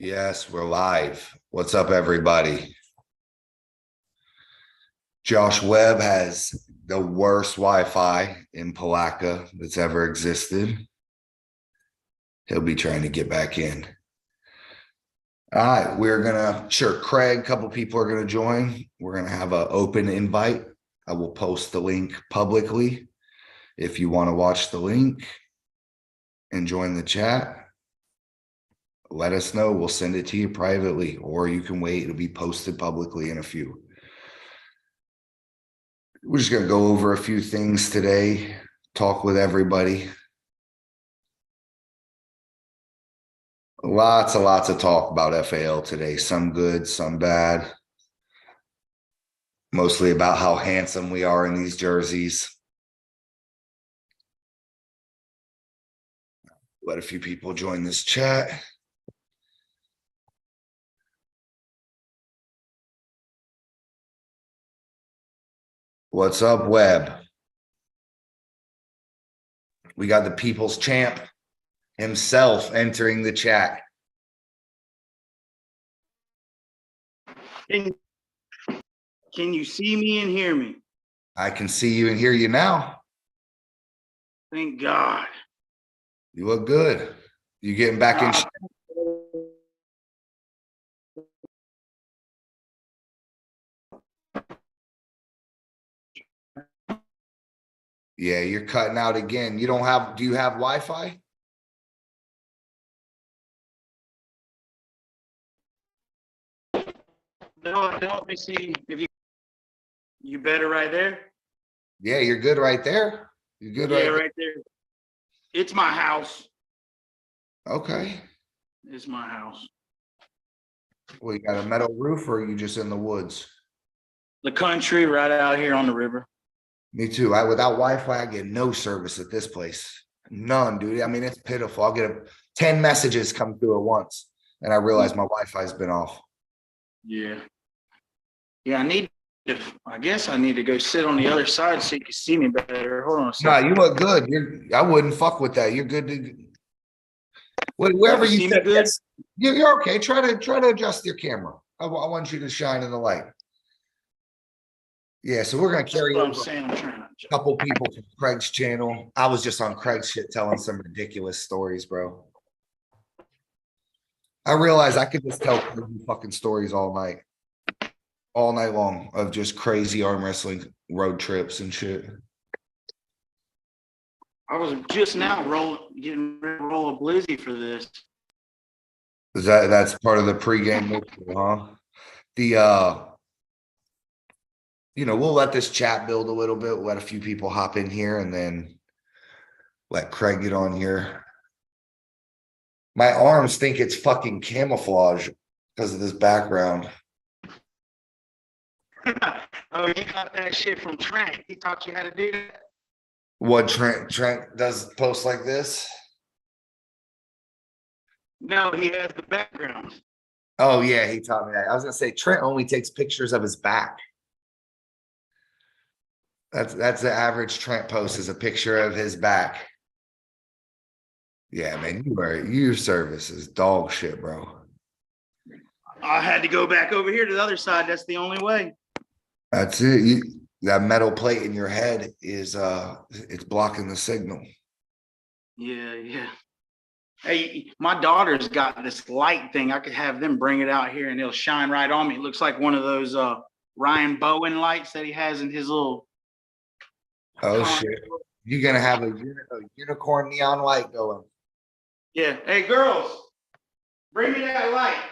Yes, we're live. What's up, everybody? Josh Webb has the worst Wi-Fi in Palaca that's ever existed. He'll be trying to get back in. All right, Craig, a couple people are gonna join. We're gonna have an open invite. I will post the link publicly. If you want to watch the link and join the chat, let us know. We'll send it to you privately, or you can wait. It'll be posted publicly in a few. We're just going to go over a few things today, talk with everybody. Lots of talk about FAL today. Some good, some bad. Mostly about how handsome we are in these jerseys. Let a few people join this chat. What's up, Webb? We got the people's champ himself entering the chat. Can you see me and hear me? I can see you and hear you now. Thank God. You look good. You getting back in shape? Yeah, you're cutting out again. Do you have Wi-Fi? No, I don't. Let me see if you better right there. Yeah, you're good right there. You're good right there. It's my house. Okay. It's my house. Well, you got a metal roof, or are you just in the woods? The country right out here on the river. Me too. Without Wi-Fi, I get no service at this place. None, dude. I mean, it's pitiful. I'll get 10 messages come through at once, and I realize my Wi-Fi's been off. Yeah. Yeah, I guess I need to go sit on the other side so you can see me better. Hold on a second. No, you look good. I wouldn't fuck with that. You're good to wherever you see me good. You're okay. Try to adjust your camera. I want you to shine in the light. Yeah, so we're gonna carry over a couple people from Craig's channel. I was just on Craig's shit telling some ridiculous stories, bro. I realized I could just tell crazy fucking stories all night long of just crazy arm wrestling road trips and shit. I was just now getting ready to roll a blizzy for this. That's part of the pregame ritual, huh? We'll let this chat build a little bit, let a few people hop in here, and then let Craig get on here. My arms think it's fucking camouflage because of this background. Oh, you got that shit from Trent. He taught you how to do that. What Trent does posts like this? No, he has the background. Oh yeah, he taught me that. I was gonna say Trent only takes pictures of his back. That's the average Trent post is a picture of his back. Yeah, man, your service is dog shit, bro. I had to go back over here to the other side. That's the only way. That's it. That metal plate in your head is it's blocking the signal. Yeah. Hey, my daughter's got this light thing. I could have them bring it out here and it'll shine right on me. It looks like one of those Ryan Bowen lights that he has in his little. Oh shit. You're gonna have a unicorn neon light going. Yeah. Hey girls, bring me that light.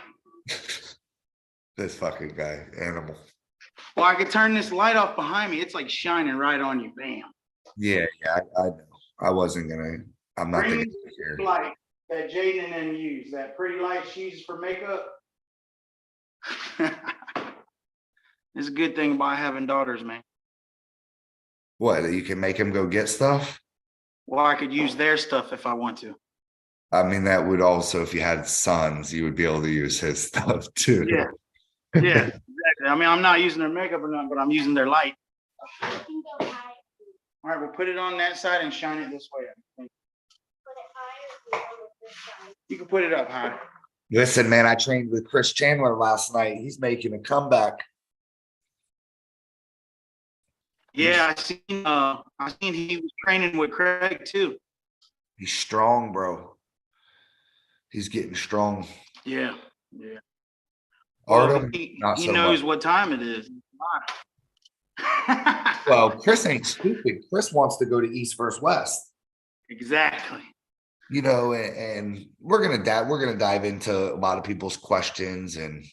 This fucking guy, animal. Well, I could turn this light off behind me. It's like shining right on you. Bam. Yeah, I know. I'm not Bring the me the light that Jaden and them use. That pretty light she uses for makeup. It's a good thing about having daughters, man. What, you can make him go get stuff? Well, I could use their stuff if I want to. I mean, that would also, if you had sons, you would be able to use his stuff too. Yeah, exactly. I mean, I'm not using their makeup or nothing, but I'm using their light. All right, we'll put it on that side and shine it this way. You can put it up high. Listen, man, I trained with Chris Chandler last night. He's making a comeback. Yeah, I seen he was training with Craig too. He's strong, bro. He's getting strong. Yeah, yeah. Artem, he not so knows much. what time it is. Well, Chris ain't stupid. Chris wants to go to East versus West. Exactly. You know, and we're gonna dive into a lot of people's questions and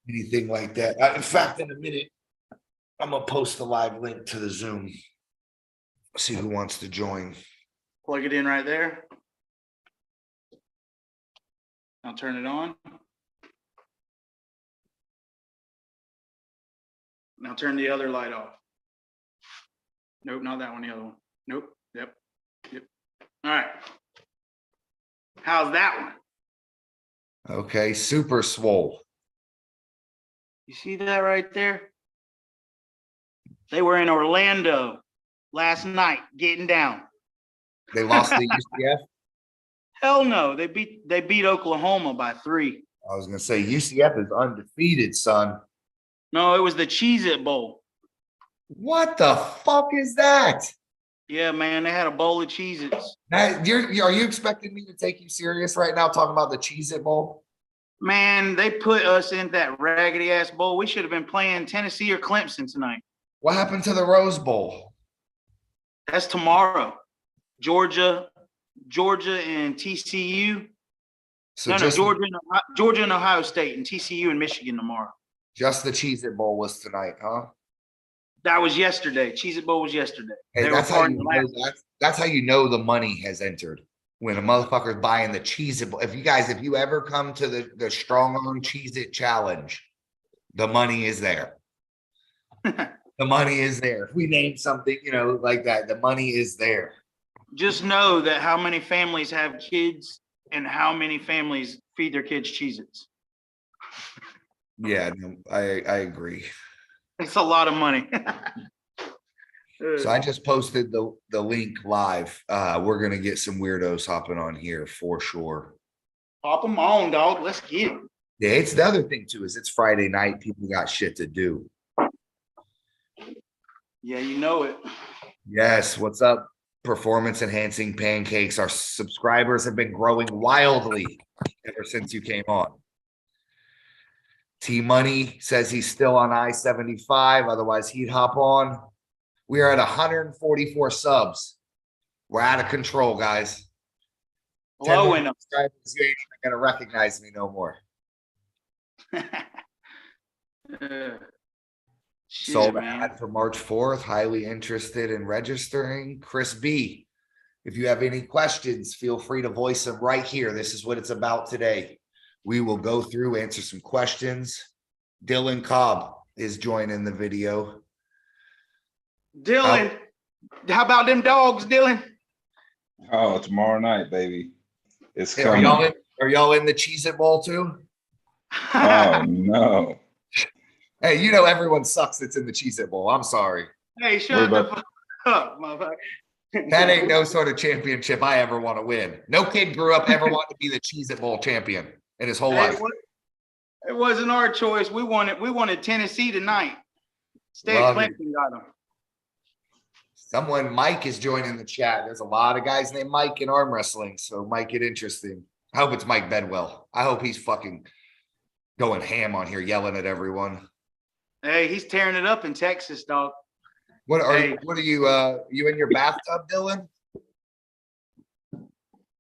anything like that. In fact, in a minute, I'm gonna post the live link to the Zoom. See who wants to join. Plug it in right there. I'll turn it on. Now turn the other light off. Nope, not that one, the other one. Nope. Yep. All right. How's that one? Okay, super swole. You see that right there? They were in Orlando last night getting down. They lost the UCF. Hell no. They beat Oklahoma by 3. I was gonna say UCF is undefeated, son. No, it was the Cheez-It Bowl. What the fuck is that? Yeah, man, they had a bowl of Cheez-Its. Are you expecting me to take you serious right now talking about the Cheez-It Bowl? Man, they put us in that raggedy ass bowl. We should have been playing Tennessee or Clemson tonight. What happened to the Rose Bowl? That's tomorrow. Georgia and TCU. So Georgia and Ohio State and TCU and Michigan tomorrow. Just the Cheez-It Bowl was tonight, huh? That was yesterday. Cheez-It Bowl was yesterday. Hey, that's how you know the money has entered. When a motherfucker's buying the Cheez-It Bowl. If you ever come to the Strong Arm Cheez-It Challenge, the money is there. The money is there. If we name something, like that, the money is there. Just know that how many families have kids and how many families feed their kids Cheez-Its. Yeah, no, I agree. It's a lot of money. So I just posted the link live. We're gonna get some weirdos hopping on here for sure. Pop them on, dog. Let's get it. Yeah, it's the other thing too, is it's Friday night. People got shit to do. Yeah, you know it. Yes, what's up? Performance enhancing pancakes. Our subscribers have been growing wildly ever since you came on. T Money says he's still on I-75, otherwise he'd hop on. We are at 144 subs. We're out of control, guys. Blowing them. You ain't even gonna recognize me no more. Sold ad for March 4th. Highly interested in registering. Chris B, if you have any questions, feel free to voice them right here. This is what it's about today. We will go through, answer some questions. Dylan Cobb is joining the video. Dylan, how about them dogs, Dylan? Oh, tomorrow night, baby. It's coming. Are y'all in the Cheez-It Bowl too? Oh, no. Hey, everyone sucks that's in the Cheez-It Bowl. I'm sorry. Hey, shut the fuck up, motherfucker. That ain't no sort of championship I ever want to win. No kid grew up ever wanting to be the Cheez-It Bowl champion in his whole life. It wasn't our choice. We wanted Tennessee tonight. Instead, Clemson got them. Mike is joining the chat. There's a lot of guys named Mike in arm wrestling, so it might get interesting. I hope it's Mike Bedwell. I hope he's fucking going ham on here, yelling at everyone. Hey, he's tearing it up in Texas, dog. What are you in your bathtub, Dylan?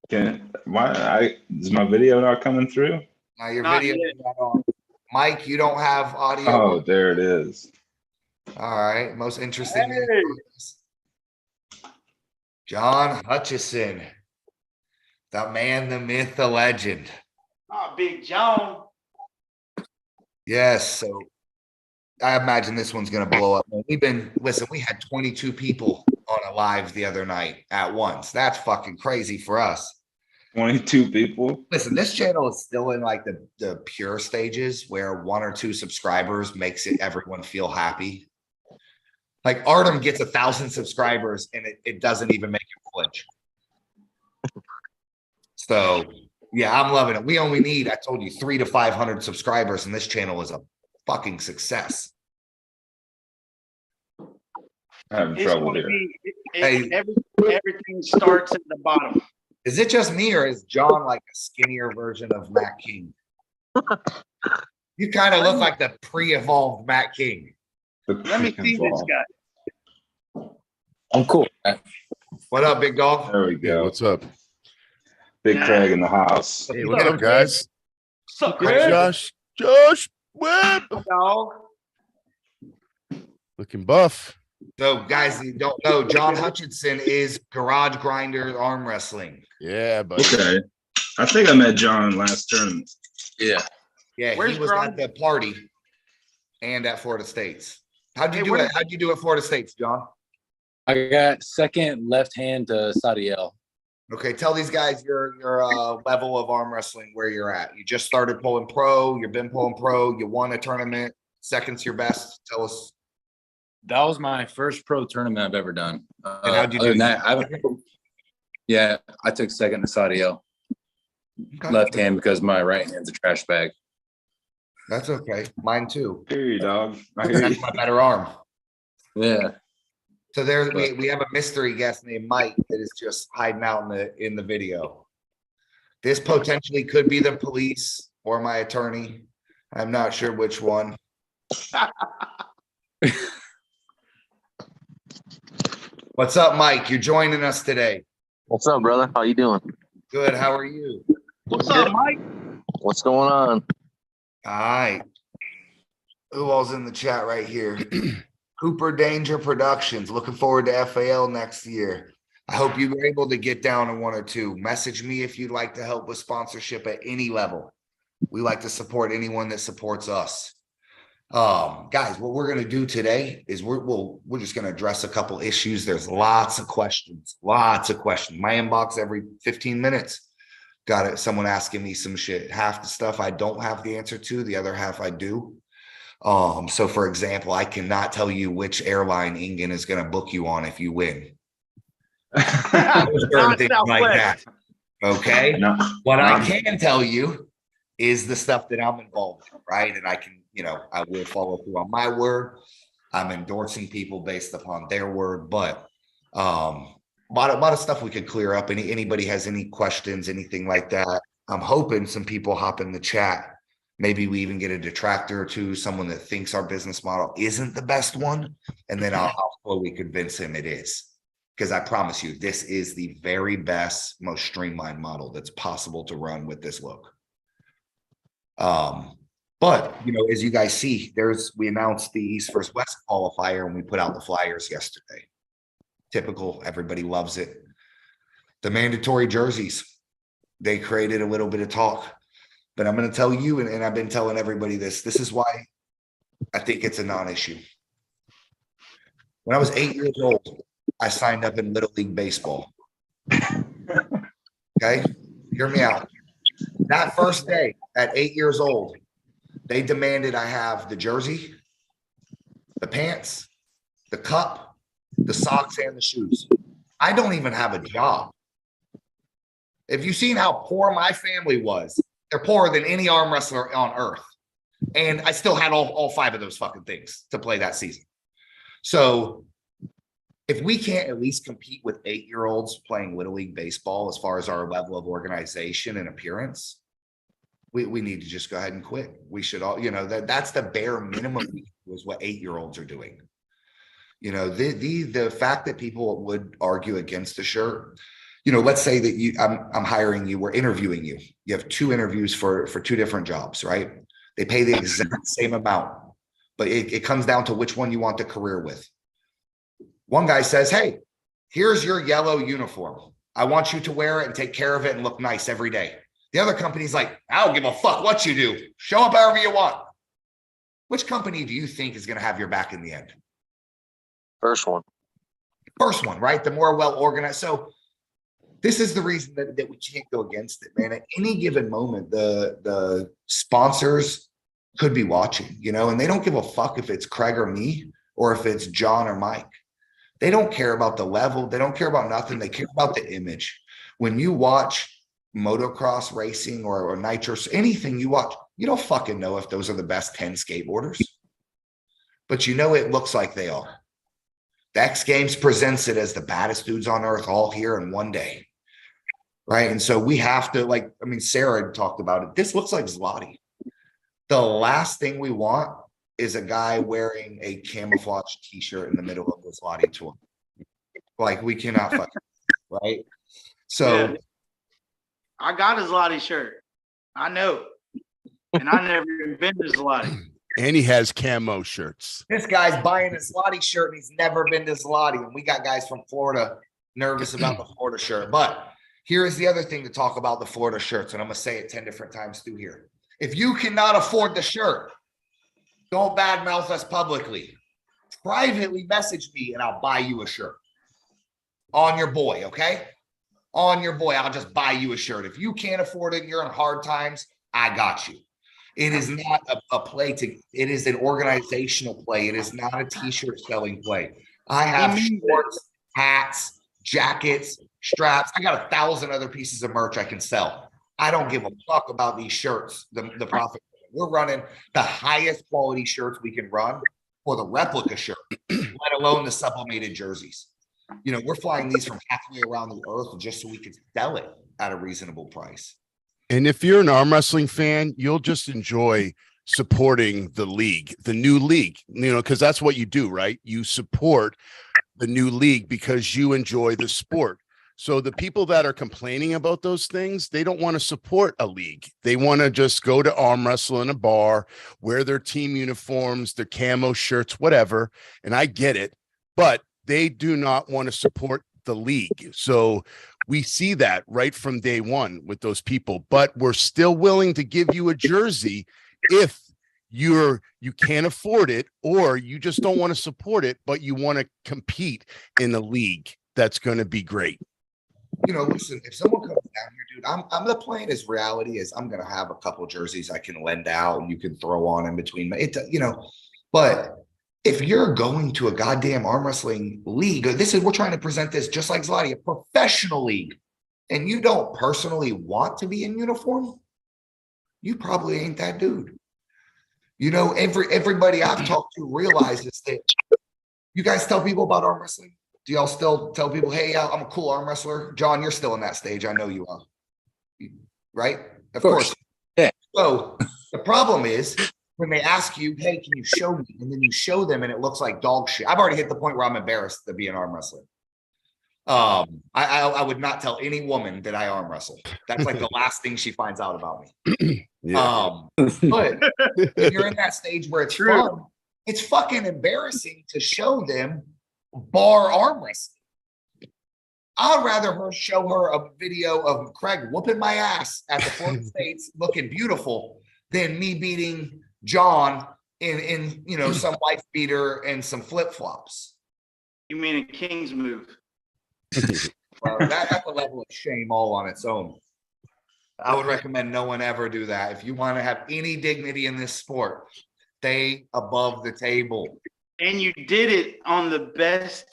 Is my video not coming through? Now your video is not on. Mike, you don't have audio. Oh, there it is. All right. Most interesting. John Hutchison. The man, the myth, the legend. Oh, Big John. Yes. So I imagine this one's going to blow up. We had 22 people on a live the other night at once. That's fucking crazy for us. 22 people. Listen, this channel is still in like the pure stages where 1 or 2 subscribers makes everyone feel happy. Like Artem gets 1,000 subscribers and it doesn't even make him flinch. So Yeah, I'm loving it. We only need, I told you, 300 to 500 subscribers, and this channel is a fucking success. Having It's trouble going to here. be, Hey. everything starts at the bottom. Is it just me, or is John like a skinnier version of Matt King? You kind of look like the pre-evolved Matt King. Let me see this guy. I'm cool. What up, big dog? There we Hey, go. what's up? Big Craig in the house. Hey, what's up, guys? Suck, Craig. Josh Webb, dog. looking buff. So, guys, you don't know, John Hutchinson is Garage Grinder Arm Wrestling. Yeah, buddy. Okay. I think I met John last tournament. Yeah. Yeah, Where's he was Gron? at the party and at Florida State's. How'd you Hey, do where- it? How'd you do at Florida State's, John? I got second left hand to Sadiel. Okay, tell these guys your level of arm wrestling, where you're at. You just started pulling pro. You've been pulling pro. You won a tournament. Second's your best. Tell us. That was my first pro tournament I've ever done. And how'd you other do? than that, yeah, I took second to Sadiel. Okay. Left hand because my right hand's a trash bag. That's okay. Mine too. Hear you, dog. I hear That's you. my better arm. Yeah. So there we have a mystery guest named Mike that is just hiding out in the video. This potentially could be the police or my attorney. I'm not sure which one. What's up, Mike? You're joining us today. What's up, brother? How you doing? Good. How are you? What's up, Mike? What's going on? All right. Who all's in the chat right here? Cooper Danger Productions. Looking forward to FAL next year. I hope you were able to get down to one or two. Message me if you'd like to help with sponsorship at any level. We like to support anyone that supports us. Guys, what we're going to do today is we're just going to address a couple issues. There's lots of questions. My inbox every 15 minutes. Got it. Someone asking me some shit. Half the stuff I don't have the answer to, the other half I do. So for example, I cannot tell you which airline Ingen is going to book you on if you win. Certain things like that. Okay. No, What I can tell you is the stuff that I'm involved in, right? And I can, I will follow through on my word. I'm endorsing people based upon their word, but a lot of stuff we could clear up. Anybody has any questions, anything like that? I'm hoping some people hop in the chat. Maybe we even get a detractor or two, someone that thinks our business model isn't the best one, and then I'll slowly convince him it is. Because I promise you, this is the very best, most streamlined model that's possible to run with this look. But as you guys see, we announced the East vs. West qualifier and we put out the flyers yesterday. Typical, everybody loves it. The mandatory jerseys, they created a little bit of talk. But I'm going to tell you, and I've been telling everybody this is why I think it's a non-issue. When I was 8 years old, I signed up in Little League Baseball. Okay? Hear me out. That first day, at 8 years old, they demanded I have the jersey, the pants, the cup, the socks, and the shoes. I don't even have a job. If you've seen how poor my family was, they're poorer than any arm wrestler on earth. And I still had all five of those fucking things to play that season. So if we can't at least compete with 8-year-olds playing Little League Baseball as far as our level of organization and appearance, we need to just go ahead and quit. We should all, that's the bare minimum was what 8-year-olds are doing. The fact that people would argue against the shirt, let's say that I'm hiring you, we're interviewing you. You have 2 interviews for 2 different jobs, right? They pay the exact same amount, but it comes down to which one you want the career with. One guy says, hey, here's your yellow uniform. I want you to wear it and take care of it and look nice every day. The other company's like, I don't give a fuck what you do. Show up however you want. Which company do you think is going to have your back in the end? First one. First one, right? The more well-organized. So this is the reason that we can't go against it, man. At any given moment, the sponsors could be watching, and they don't give a fuck if it's Craig or me or if it's John or Mike. They don't care about the level. They don't care about nothing. They care about the image. When you watch motocross racing or nitro, anything you watch, you don't fucking know if those are the best 10 skateboarders, but you know it looks like they are. The X Games presents it as the baddest dudes on earth all here in one day. Right. And so we have to, like, I mean, Sarah talked about it. This looks like Zloty. The last thing we want is a guy wearing a camouflage t-shirt in the middle of the Zloty tour. Like, we cannot fucking, right? So Yeah. I got a Zloty shirt. I know. And I never even been to Zloty. And he has camo shirts. this guy's buying a Zloty shirt and he's never been to Zloty. And we got guys from Florida nervous about the Florida shirt. But here is the other thing to talk about the Florida shirts. And I'm going to say it 10 different times through here. If you cannot afford the shirt, don't badmouth us publicly. Privately message me and I'll buy you a shirt. On your boy, okay? On your boy, I'll just buy you a shirt. If you can't afford it and you're in hard times, I got you. It is not a play to, it is an organizational play. It is not a t-shirt selling play. I have shorts, hats, jackets, straps. I got 1,000 other pieces of merch I can sell. I don't give a fuck about these shirts, the profit. We're running the highest quality shirts we can run for the replica shirt, let alone the sublimated jerseys. You know, we're flying these from halfway around the earth just so we could sell it at a reasonable price. And if you're an arm wrestling fan, you'll just enjoy supporting the league, the new league, because that's what you do, right? You support the new league because you enjoy the sport. So the people that are complaining about those things, they don't want to support a league. They want to just go to arm wrestle in a bar, wear their team uniforms, their camo shirts, whatever. And I get it, but they do not want to support the league. So we see that right from day one with those people, but we're still willing to give you a jersey if you can't afford it, or you just don't want to support it, but you want to compete in the league. That's going to be great. You know, listen, if someone comes down here, dude, I'm the plan is reality is I'm going to have a couple jerseys I can lend out and you can throw on in between. But if you're going to a goddamn arm wrestling league, we're trying to present this just like Zloty, a professional league, and you don't personally want to be in uniform, you probably ain't that dude. You know, everybody I've talked to realizes that. You guys tell people about arm wrestling? Do y'all still tell people, hey, I'm a cool arm wrestler? John, you're still in that stage. I know you are. Right? Of course. Yeah. So the problem is when they ask you, hey, can you show me? And then you show them and it looks like dog shit. I've already hit the point where I'm embarrassed to be an arm wrestler. I would not tell any woman that I arm wrestle. That's like the last thing she finds out about me. But if you're in that stage where it's fun, it's fucking embarrassing to show them bar arm wrestling. I'd rather show her a video of Craig whooping my ass at the Florida States looking beautiful than me beating John in some wife beater and some flip-flops. You mean a king's move? Well, that's a level of shame all on its own. I would recommend no one ever do that. If you want to have any dignity in this sport, stay above the table. And you did it on the best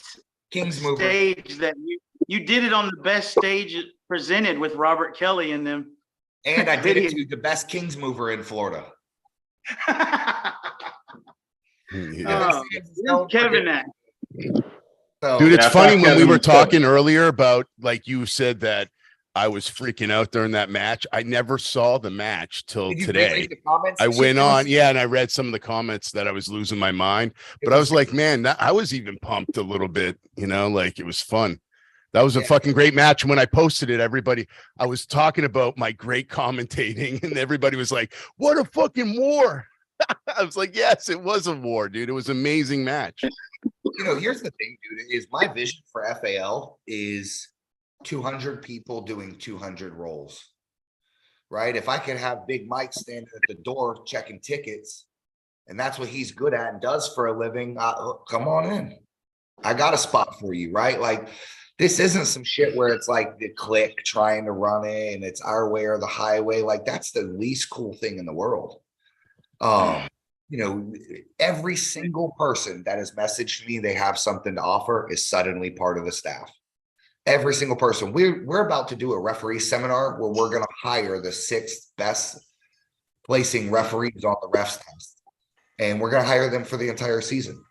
King's mover stage that you did it on the best stage presented with Robert Kelly in them. And I did it to the best King's mover in Florida. Kevin that. So, Dude, it's funny when we were Kevin. talking earlier about, like you said, that I was freaking out during that match. I never saw the match till did you today. read the comments? I went on, and I read some of the comments that I was losing my mind, but I was like, man, I was even pumped a little bit, like it was fun. That was a fucking great match. When I posted it, I was talking about my great commentating, and everybody was like, what a fucking war. I was like, yes, it was a war, dude. It was an amazing match. Here's the thing, dude, is my vision for FAL is 200 people doing 200 roles, right? If I could have Big Mike standing at the door checking tickets, and that's what he's good at and does for a living, come on in. I got a spot for you, right? Like, this isn't some shit where it's like the clique trying to run it and it's our way or the highway. Like, that's the least cool thing in the world. Every single person that has messaged me they have something to offer is suddenly part of the staff. Every single person. We're about to do a referee seminar where we're going to hire the 6 best placing referees on the refs test. And we're going to hire them for the entire season.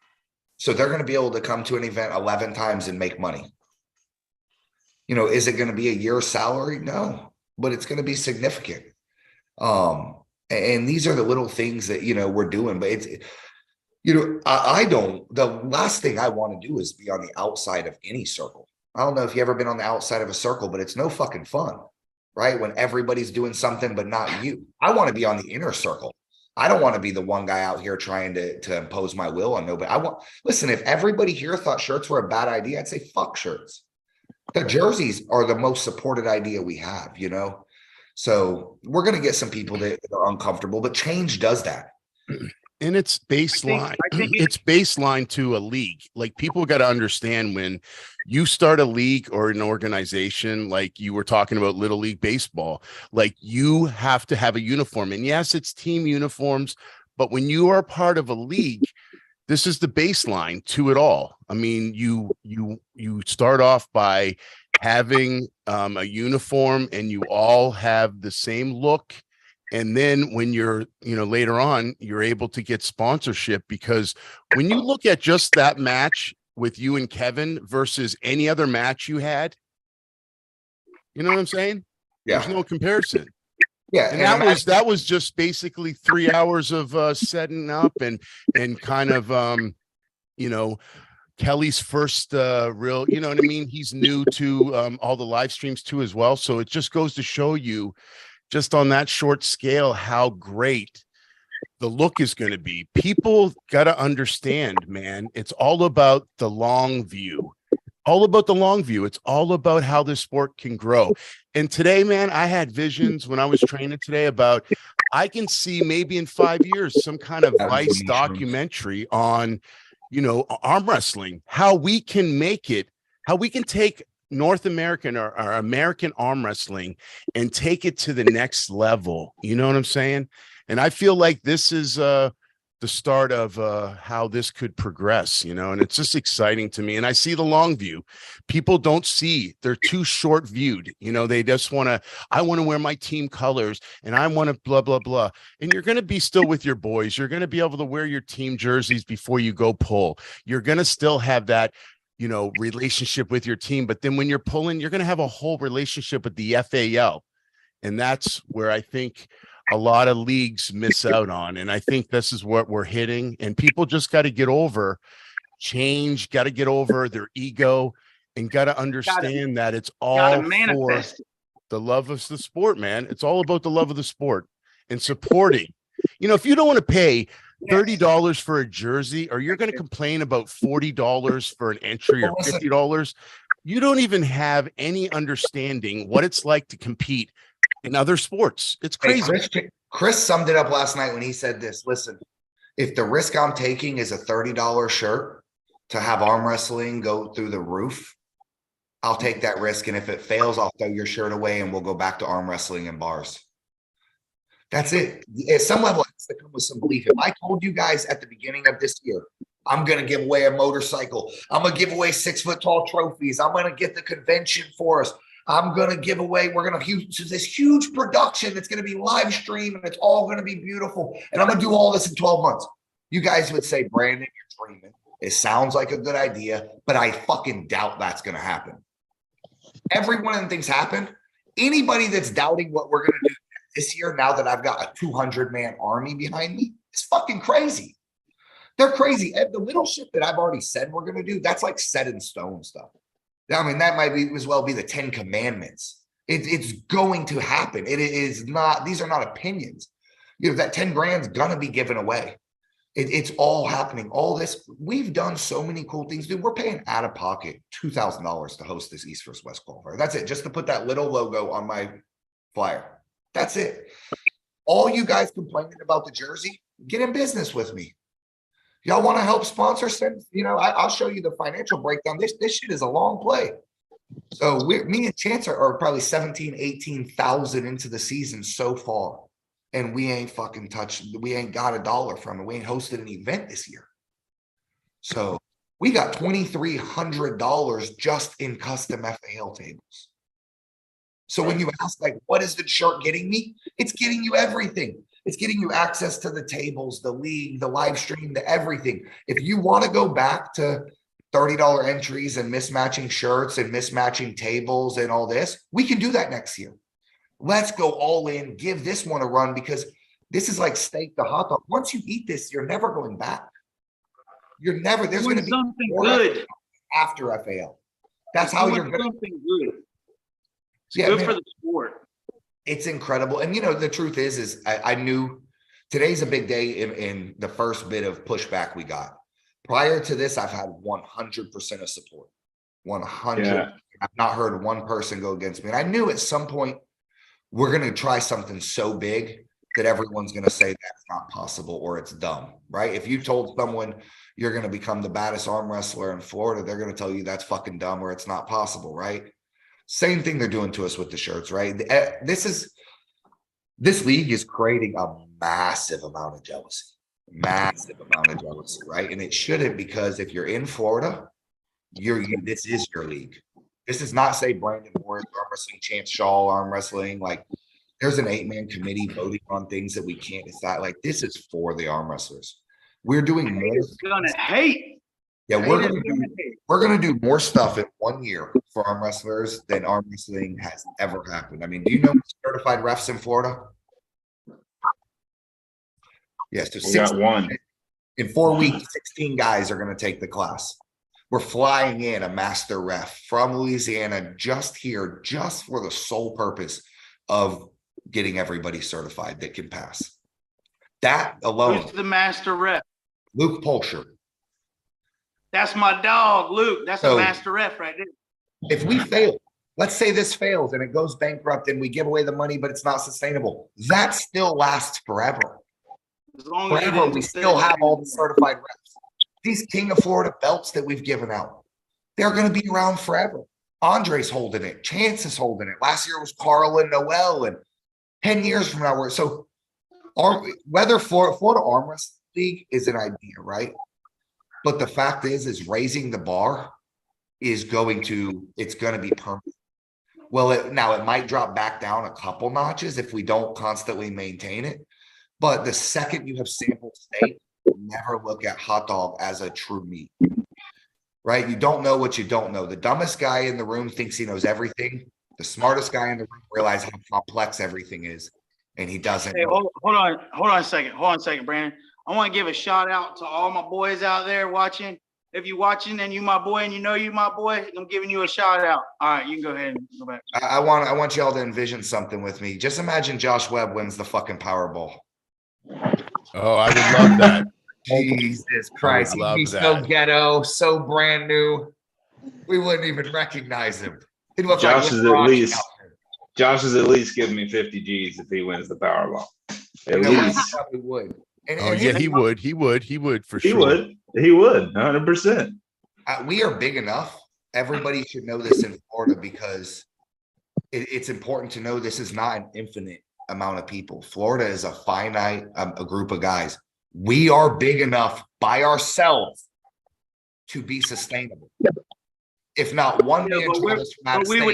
So they're going to be able to come to an event 11 times and make money. You know, is it going to be a year's salary? No, but it's going to be significant. And these are the little things that, you know, we're doing, but it's, you know, I don't, the last thing I want to do is be on the outside of any circle. I don't know if you've ever been on the outside of a circle, but it's no fucking fun, right? When everybody's doing something, but not you. I want to be on the inner circle. I don't want to be the one guy out here trying to impose my will on nobody. Listen, if everybody here thought shirts were a bad idea, I'd say fuck shirts. The jerseys are the most supported idea we have, you know? So we're going to get some people that are uncomfortable, but change does that. And it's baseline. I think It's baseline to a league. Like, people got to understand, when you start a league or an organization, like you were talking about Little League Baseball, like, you have to have a uniform. And yes, it's team uniforms, but when you are part of a league, this is the baseline to it all. I mean, you start off by having a uniform, and you all have the same look. And then when you're, you know, later on, you're able to get sponsorship, because when you look at just that match with you and Kevin versus any other match you had, you know what I'm saying? Yeah. There's no comparison. Yeah. And that was just basically 3 hours of setting up and kind of, you know, Kelly's first real, you know what I mean? He's new to all the live streams too as well. So it just goes to show you, just on that short scale, how great the look is going to be. People got to understand, man, it's all about the long view. All about the long view. It's all about how this sport can grow. And today, man, I had visions when I was training today about, I can see maybe in 5 years some kind of Vice documentary on, you know, arm wrestling, how we can make it, how we can take North American or American arm wrestling and take it to the next level. You know what I'm saying? And I feel like this is the start of how this could progress, you know, and it's just exciting to me. And I see the long view. People don't see, they're too short viewed. You know, they just want to, I want to wear my team colors and I want to blah, blah, blah. And you're going to be still with your boys. You're going to be able to wear your team jerseys before you go pull. You're going to still have that, you know, relationship with your team. But then when you're pulling, you're going to have a whole relationship with the FAL. And that's where I think a lot of leagues miss out on. And I think this is what we're hitting. And people just got to get over change, got to get over their ego, and got to understand that it's all for the love of the sport, man. It's all about the love of the sport and supporting. You know, if you don't want to pay $30 for a jersey, or you're going to complain about $40 for an entry or $50, you don't even have any understanding what it's like to compete in other sports. It's crazy. Hey, Chris summed it up last night when he said this. Listen, if the risk I'm taking is a $30 shirt to have arm wrestling go through the roof, I'll take that risk. And if it fails, I'll throw your shirt away and we'll go back to arm wrestling in bars. That's it. At some level, it has to come with some belief. If I told you guys at the beginning of this year, I'm going to give away a motorcycle, I'm going to give away 6-foot-tall trophies, I'm going to get the convention for us, I'm going to give away, we're going to use this huge production that's going to be live streamed and it's all going to be beautiful, and I'm going to do all this in 12 months. You guys would say, Brandon, you're dreaming. It sounds like a good idea, but I fucking doubt that's going to happen. Every one of them things happen. Anybody that's doubting what we're going to do this year, now that I've got a 200-man army behind me, is fucking crazy. They're crazy. And the little shit that I've already said we're going to do, that's like set in stone stuff. I mean, that might be as well be the 10 commandments. It's going to happen. It is not, these are not opinions. You know, that 10 grand's going to be given away. It's all happening. All this, we've done so many cool things, dude. We're paying out of pocket $2,000 to host this East vs. West qualifier. That's it. Just to put that little logo on my flyer. That's it. All you guys complaining about the jersey, get in business with me. Y'all want to help sponsor? Send, you know, I'll show you the financial breakdown. This shit is a long play. So me and Chance are probably 17, 18,000 into the season so far. And we ain't fucking touched, we ain't got $1 from it. We ain't hosted an event this year. So We got $2,300 just in custom FAL tables. So when you ask, like, what is the shirt getting me? It's getting you everything. It's getting you access to the tables, the league, the live stream, the everything. If you want to go back to $30 entries and mismatching shirts and mismatching tables and all this, we can do that next year. Let's go all in, give this one a run, because this is like steak to hot dog. Once you eat this, you're never going back. You're never, there's going to be something more good after FAL. That's how you're going to. Something good. It's Yeah, good man, for the sport. it's incredible. And, you know, the truth is I knew today's a big day in the first bit of pushback we got. Prior to this, I've had 100% of support. 100. Yeah. I've not heard one person go against me. And I knew at some point we're going to try something so big that everyone's going to say that's not possible or it's dumb, right? If you told someone you're going to become the baddest arm wrestler in Florida, they're going to tell you that's fucking dumb or it's not possible, right? Same thing they're doing to us with the shirts, right? This league is creating a massive amount of jealousy. Massive amount of jealousy, right? And it shouldn't, because if you're in Florida, this is your league. This is not, say, Brandon Morris, arm wrestling, Chance Shaw, arm wrestling. Like, there's an 8-man committee voting on things that we can't decide. Like, this is for the arm wrestlers. We're doing more. Gonna hate. Yeah, we're gonna do more stuff in 1 year for arm wrestlers than arm wrestling has ever happened. I mean, do you know certified refs in Florida? Yes, We got one. in 4 weeks. 16 guys are going to take the class. We're flying in a master ref from Louisiana just here, just for the sole purpose of getting everybody certified that can pass. That alone. Who's the master rep? Luke Polsher. That's my dog, Luke. That's So- a master rep right there. If we fail, let's say this fails and it goes bankrupt and we give away the money, but it's not sustainable, that still lasts forever. As long as Forever, we still have all the certified reps. These King of Florida belts that we've given out, they're going to be around forever. Andre's holding it. Chance is holding it. Last year was Carl and Noel, and 10 years from now, whether Florida Arm Wrestling League is an idea, right? But the fact is raising the bar is it's going to be permanent. Well, it might drop back down a couple notches if we don't constantly maintain it. But the second you have sampled steak, never look at hot dog as a true meat, right? You don't know what you don't know. The dumbest guy in the room thinks he knows everything. The smartest guy in the room realizes how complex everything is, and he doesn't. Hey, hold on a second, Brandon. I want to give a shout out to all my boys out there watching. If you're watching and you my boy and you know you my boy, I'm giving you a shout out. All right, you can go ahead and go back. I want y'all to envision something with me. Just imagine Josh Webb wins the fucking Powerball. Oh, I would love that. Jesus Christ. I would He'd be love so that. ghetto, so brand new. We wouldn't even recognize him. He'd look Josh like is Liberace at least out there. Josh is at least giving me 50 G's if he wins the Powerball. At You know what? He least probably would. And Oh yeah, he would for he sure. would. He would 100%. We are big enough. Everybody should know this in Florida, because it's important to know this is not an infinite amount of people. Florida is a finite a group of guys. We are big enough by ourselves to be sustainable. If not one Yeah, man but travels from out But of we would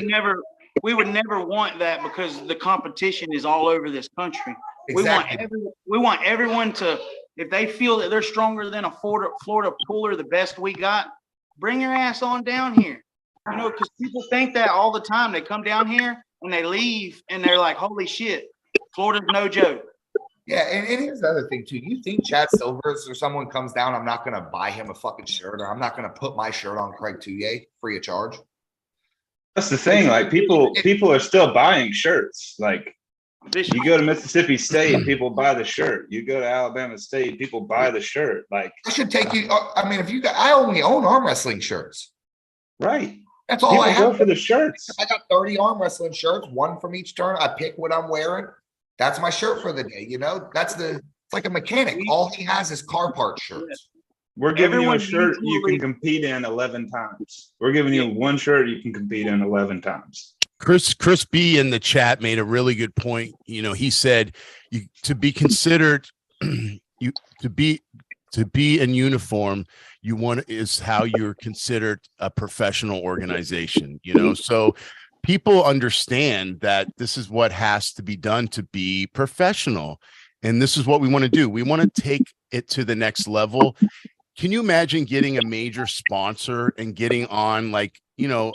state. never want that, because the competition is all over this country. Exactly. We want everyone to, if they feel that they're stronger than a Florida puller, the best we got, bring your ass on down here. You know, because people think that all the time. They come down here and they leave and they're like, holy shit, Florida's no joke. Yeah, and here's the other thing too. You think Chad Silvers or someone comes down, I'm not going to buy him a fucking shirt, or I'm not going to put my shirt on Craig Touye free of charge. That's the thing. Like people are still buying shirts. Like, you go to Mississippi State, people buy the shirt. You go to Alabama State, people buy the shirt. Like, I should take you. I mean, I only own arm wrestling shirts. right. That's all People I go have. for the shirts. I got 30 arm wrestling shirts, one from each turn. I pick what I'm wearing. That's my shirt for the day. You know, it's like a mechanic. All he has is car part shirts. We're giving you a Everyone shirt you can mutually- compete in 11 times. We're giving you one shirt you can compete in 11 times. Chris B in the chat made a really good point. You know, he said to be considered To be in uniform, you want is how you're considered a professional organization, you know. So people understand that this is what has to be done to be professional. And this is what we want to do. We want to take it to the next level. Can you imagine getting a major sponsor and getting on like, you know,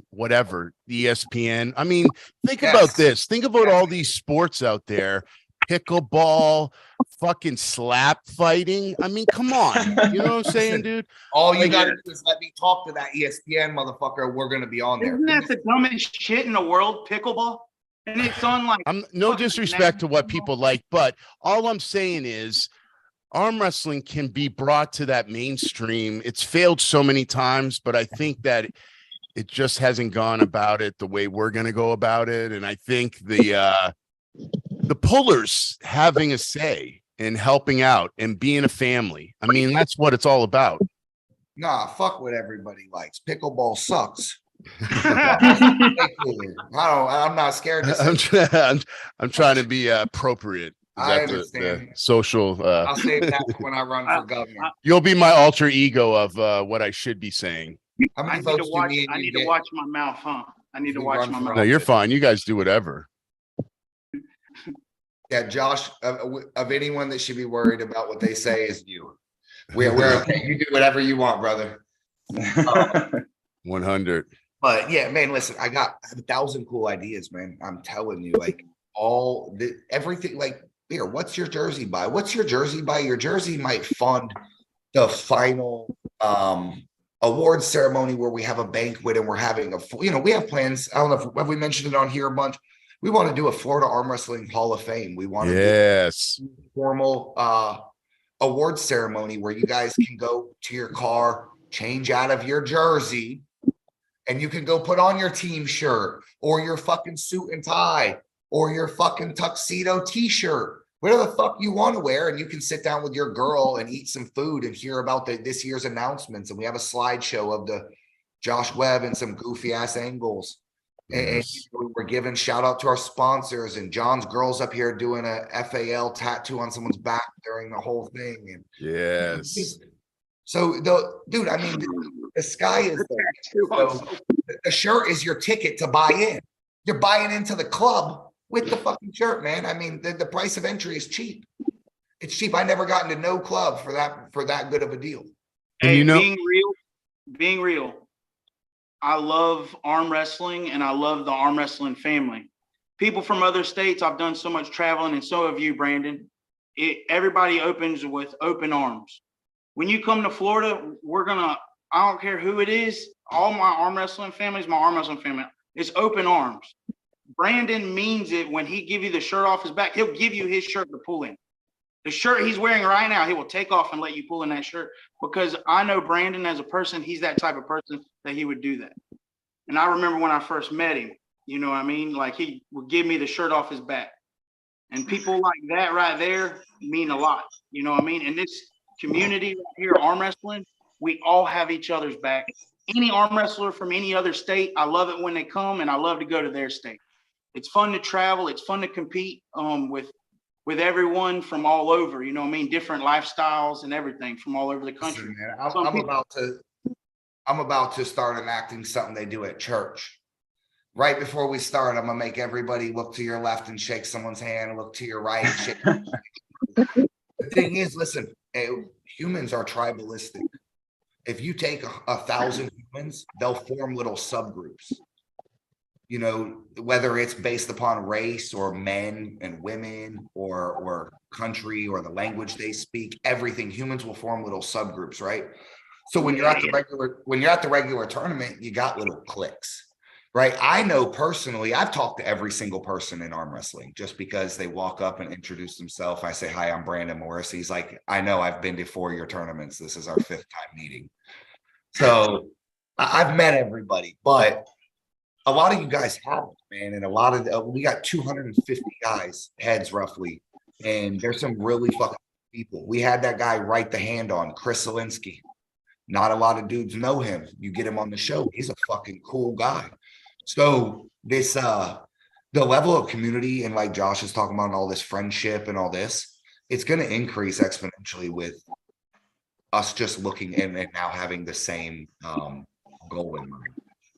whatever, ESPN? I mean, think about this. Think about all these sports out there, pickleball, fucking slap fighting. I mean, come on. You know what I'm saying, dude? All you got to do is let me talk to that ESPN motherfucker. We're going to be on there. Isn't that the dumbest shit in the world, pickleball? And it's on like. I'm no disrespect to what people like, but all I'm saying is arm wrestling can be brought to that mainstream. It's failed so many times, but I think that it just hasn't gone about it the way we're going to go about it. And I think the pullers having a say in helping out and being a family. I mean, that's what it's all about. Nah, fuck what everybody likes. Pickleball sucks. I'm not scared to say I'm trying to be appropriate. I understand. The social I'll save that when I run for governor. You'll be my alter ego of what I should be saying. How many I votes do need to watch my mouth, huh? I need to watch my mouth. No, you're fine. You guys do whatever. Yeah, Josh, of anyone that should be worried about what they say is you. We're okay. You do whatever you want, brother. 100. But yeah, man, listen, I have 1,000 cool ideas, man. I'm telling you, like everything, like here, what's your jersey by? What's your jersey by? Your jersey might fund the final award ceremony where we have a banquet and we're having we have plans. I don't know if have we mentioned it on here a bunch. We want to do a Florida Arm Wrestling Hall of Fame. We want to do a formal award ceremony where you guys can go to your car, change out of your jersey, and you can go put on your team shirt or your fucking suit and tie or your fucking tuxedo t-shirt, whatever the fuck you want to wear. And you can sit down with your girl and eat some food and hear about this year's announcements. And we have a slideshow of the Josh Webb and some goofy ass angles. And we're giving shout out to our sponsors, and John's girl's up here doing a FAL tattoo on someone's back during the whole thing. And yes. So dude, I mean, the sky is there. So the shirt is your ticket to buy in. You're buying into the club with the fucking shirt, man. I mean, the price of entry is cheap. It's cheap. I never got into no club for that good of a deal. Hey, you know, being real. I love arm wrestling and I love the arm wrestling family. People from other states, I've done so much traveling, and so have you, Brandon. Everybody opens with open arms. When you come to Florida, I don't care who it is, all my arm wrestling family is my arm wrestling family. It's open arms. Brandon means it when he give you the shirt off his back. He'll give you his shirt to pull in. The shirt he's wearing right now, he will take off and let you pull in that shirt, because I know Brandon as a person. He's that type of person that he would do that. And I remember when I first met him, you know what I mean? Like, he would give me the shirt off his back. And people like that right there mean a lot. You know what I mean? In this community right here, arm wrestling, we all have each other's back. Any arm wrestler from any other state, I love it when they come, and I love to go to their state. It's fun to travel. It's fun to compete with everyone from all over, you know what I mean? Different lifestyles and everything from all over the country. Listen, man, I'm about to start enacting something they do at church. Right before we start, I'm gonna make everybody look to your left and shake someone's hand, look to your right. The thing is, listen, humans are tribalistic. If you take 1,000 humans, they'll form little subgroups. You know, whether it's based upon race or men and women or country or the language they speak, everything, humans will form little subgroups, right? So when you're at the regular tournament, you got little cliques, right? I know personally, I've talked to every single person in arm wrestling just because they walk up and introduce themselves. I say, "Hi, I'm Brandon Morris." He's like, "I know, I've been to 4 of your tournaments. This is our 5th time meeting." So I've met everybody, but a lot of you guys haven't, man. And we got 250 guys, heads roughly. And there's some really fucking people. We had that guy write the hand on Chris Zielinski. Not a lot of dudes know him. You get him on the show, he's a fucking cool guy. So this, the level of community, and like Josh is talking about, and all this friendship and all this, it's going to increase exponentially with us just looking and now having the same goal in mind.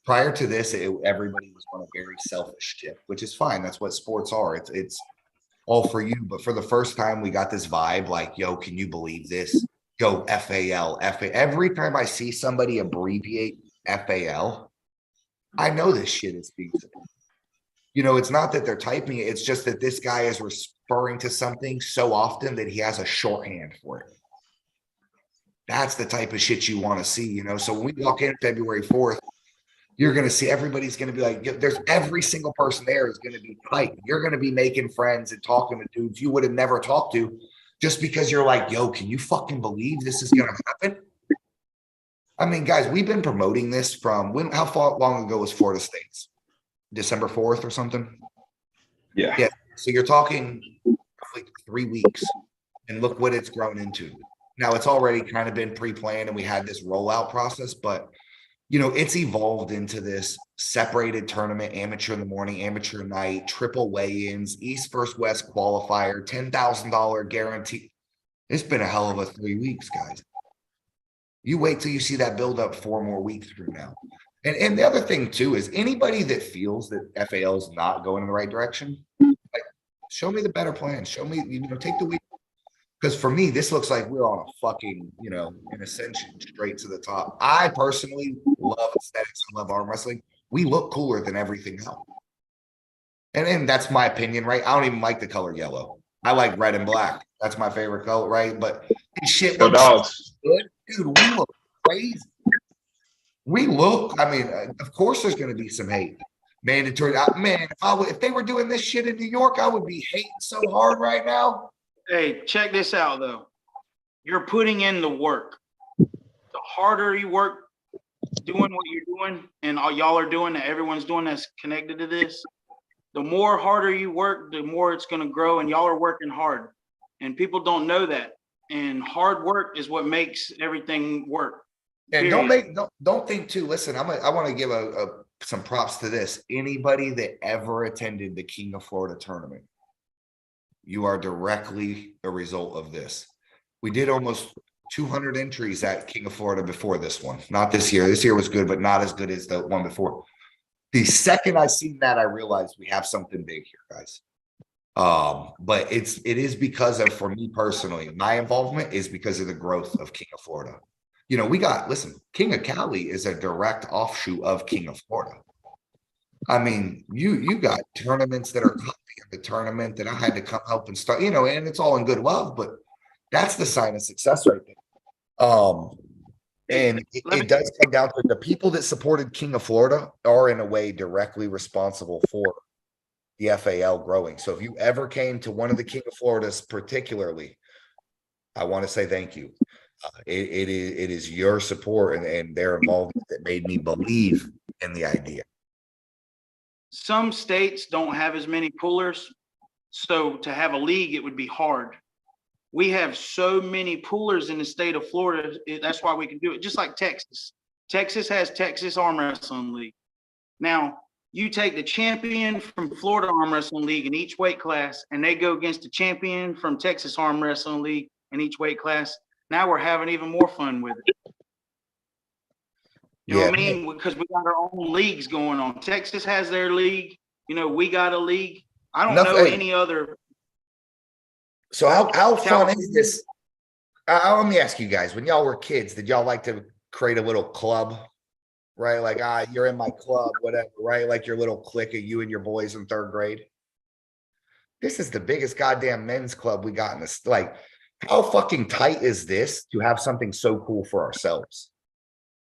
Prior to this, everybody was on a very selfish tip, which is fine. That's what sports are. It's all for you. But for the first time, we got this vibe like, yo, can you believe this? Go FAL, FA. Every time I see somebody abbreviate FAL, I know this shit is being said. You know, it's not that they're typing it. It's just that this guy is referring to something so often that he has a shorthand for it. That's the type of shit you want to see, you know? So when we walk in February 4th, you're going to see everybody's going to be like, there's every single person there is going to be tight. You're going to be making friends and talking to dudes you would have never talked to just because you're like, yo, can you fucking believe this is going to happen? I mean, guys, we've been promoting this from when, how far long ago was Florida State's? December 4th or something? Yeah. Yeah. So you're talking like 3 weeks and look what it's grown into. Now it's already kind of been pre-planned and we had this rollout process, but you know, it's evolved into this separated tournament, amateur in the morning, amateur night, triple weigh-ins, East versus West qualifier, $10,000 guarantee. It's been a hell of a 3 weeks, guys. You wait till you see that build up 4 more weeks from now. And the other thing too is anybody that feels that FAL is not going in the right direction, like show me the better plan. Show me, you know, take the week. Because for me, this looks like we're on a fucking, you know, an ascension straight to the top. I personally love aesthetics. I love arm wrestling. We look cooler than everything else. And that's my opinion, right? I don't even like the color yellow. I like red and black. That's my favorite color, right? But shit Go looks dogs. good. Dude, we look crazy. We look, I mean, of course there's going to be some hate. Mandatory. Man, if they were doing this shit in New York, I would be hating so hard right now. Hey, check this out though. You're putting in the work. The harder you work doing what you're doing and all y'all are doing that everyone's doing that's connected to this, the more harder you work, the more it's going to grow, and y'all are working hard. And people don't know that. And hard work is what makes everything work. And Period. don't think too. Listen, I want to give some props to this. Anybody that ever attended the King of Florida tournament, you are directly a result of this. We did almost 200 entries at King of Florida before this one. Not this year. This year was good, but not as good as the one before. The second I seen that, I realized we have something big here, guys. But it is because of, for me personally, my involvement is because of the growth of King of Florida. You know, listen, King of Cali is a direct offshoot of King of Florida. I mean, you got tournaments that are copying the tournament that I had to come help and start, you know, and it's all in good love, but that's the sign of success right there. And it does come down to the people that supported King of Florida are in a way directly responsible for the FAL growing. So if you ever came to one of the King of Floridas particularly, I want to say thank you. It is your support and their involvement that made me believe in the idea. Some states don't have as many pullers, so to have a league, it would be hard. We have so many pullers in the state of Florida. That's why we can do it. Just like Texas. Texas has Texas Arm Wrestling League. Now, you take the champion from Florida Arm Wrestling League in each weight class, and they go against the champion from Texas Arm Wrestling League in each weight class. Now we're having even more fun with it. You know what I mean? Because we got our own leagues going on. Texas has their league. You know, we got a league. I don't know any other. So how fun is this? Let me ask you guys, when y'all were kids, did y'all like to create a little club? Right? Like, you're in my club, whatever, right? Like your little clique of you and your boys in 3rd grade. This is the biggest goddamn men's club we got in this. Like, how fucking tight is this to have something so cool for ourselves?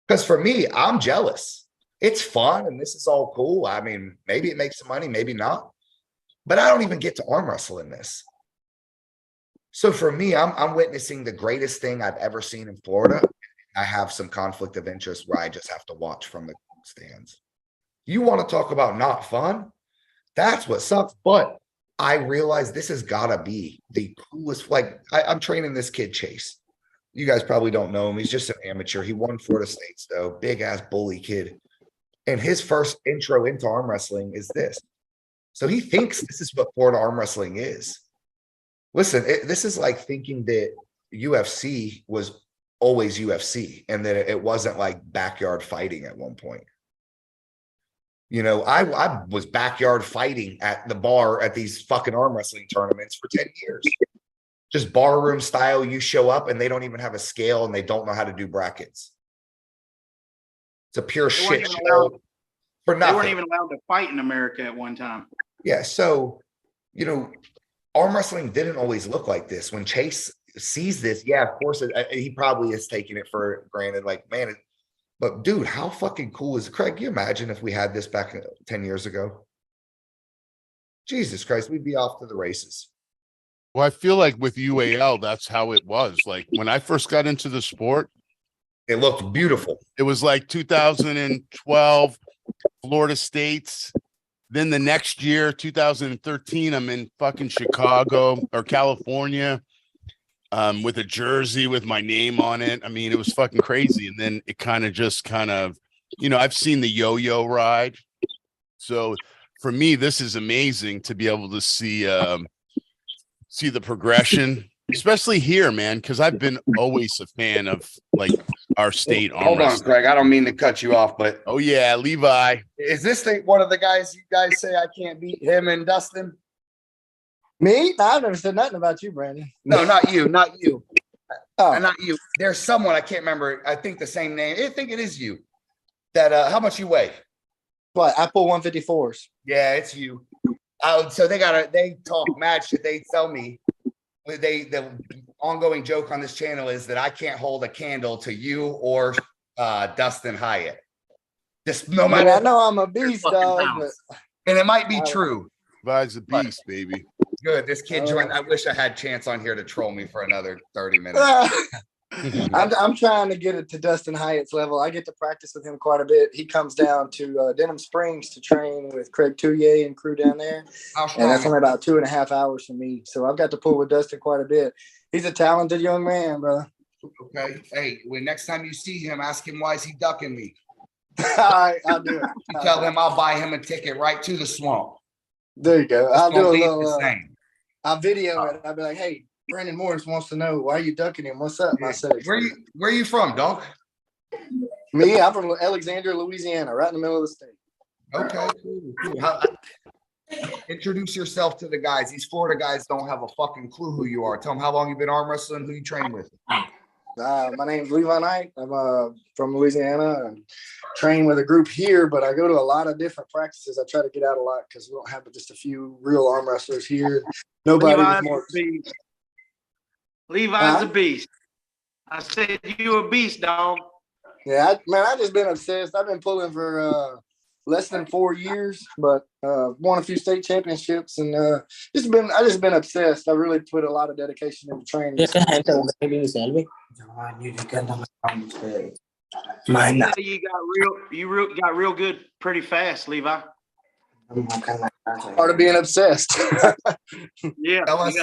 Because for me, I'm jealous. It's fun and this is all cool. I mean, maybe it makes some money, maybe not. But I don't even get to arm wrestle in this. So for me, I'm witnessing the greatest thing I've ever seen in Florida. I have some conflict of interest where I just have to watch from the stands. You want to talk about not fun? That's what sucks. But I realize this has got to be the coolest. Like, I'm training this kid, Chase. You guys probably don't know him. He's just an amateur. He won Florida State's, though. Big-ass bully kid. And his first intro into arm wrestling is this. So he thinks this is what Florida arm wrestling is. Listen, this is like thinking that UFC was always UFC, and that it wasn't like backyard fighting at one point. You know, I was backyard fighting at the bar at these fucking arm wrestling tournaments for 10 years. Just barroom style. You show up and they don't even have a scale and they don't know how to do brackets. It's a pure shit show for nothing. They weren't even allowed to fight in America at one time. Yeah. So, you know, arm wrestling didn't always look like this. When Chase sees this, yeah, of course, he probably is taking it for granted. Like, man, but dude, how fucking cool is Craig? Can you imagine if we had this back 10 years ago? Jesus Christ, we'd be off to the races. Well, I feel like with UAL, that's how it was. Like when I first got into the sport, it looked beautiful. It was like 2012, Florida States. Then the next year, 2013, I'm in fucking Chicago or California. With a jersey with my name on it. I mean, it was fucking crazy. And then it kind of, you know, I've seen the yo-yo ride. So for me, this is amazing to be able to see the progression, especially here, man, because I've been always a fan of like our state. Hold on, Craig. I don't mean to cut you off, but oh yeah, Levi. Is this one of the guys you guys say I can't beat him and Dustin? Me? No, I've never said nothing about you, Brandon. No, not you. Not you. Oh. Not you. There's someone, I can't remember. I think the same name. I think it is you. That how much you weigh? What? I pull 154s. Yeah, it's you. So they talk mad shit. They tell me the ongoing joke on this channel is that I can't hold a candle to you or Dustin Hyatt. Just no matter. I know I'm a beast, dog. But... And it might be true. Levi's a beast, baby. Good. This kid joined. I wish I had Chance on here to troll me for another 30 minutes. I'm trying to get it to Dustin Hyatt's level. I get to practice with him quite a bit. He comes down to Denham Springs to train with Craig Touye and crew down there. And that's only about 2.5 hours from me. So I've got to pull with Dustin quite a bit. He's a talented young man, brother. Okay. Hey, when next time you see him, ask him why is he ducking me. All right, I'll do it. Tell him I'll buy him a ticket right to the swamp. There you go. I'll do a little. I'll video it. I'll be like, hey, Brandon Morris wants to know why you ducking him. What's up? I said, where you from, dog? Me, I'm from Alexandria, Louisiana, right in the middle of the state. Okay, cool. Introduce yourself to the guys. These Florida guys don't have a fucking clue who you are. Tell them how long you've been arm wrestling, who you train with. My name's Levi Knight. I'm from Louisiana and train with a group here, but I go to a lot of different practices. I try to get out a lot because we don't have just a few real arm wrestlers here. Nobody's more. Levi's a beast. I said you a beast, dog. Yeah, I just been obsessed. I've been pulling for less than 4 years, but won a few state championships and I just been obsessed. I really put a lot of dedication into training. You got real good pretty fast, Levi. Part of being obsessed. Yeah. Tell us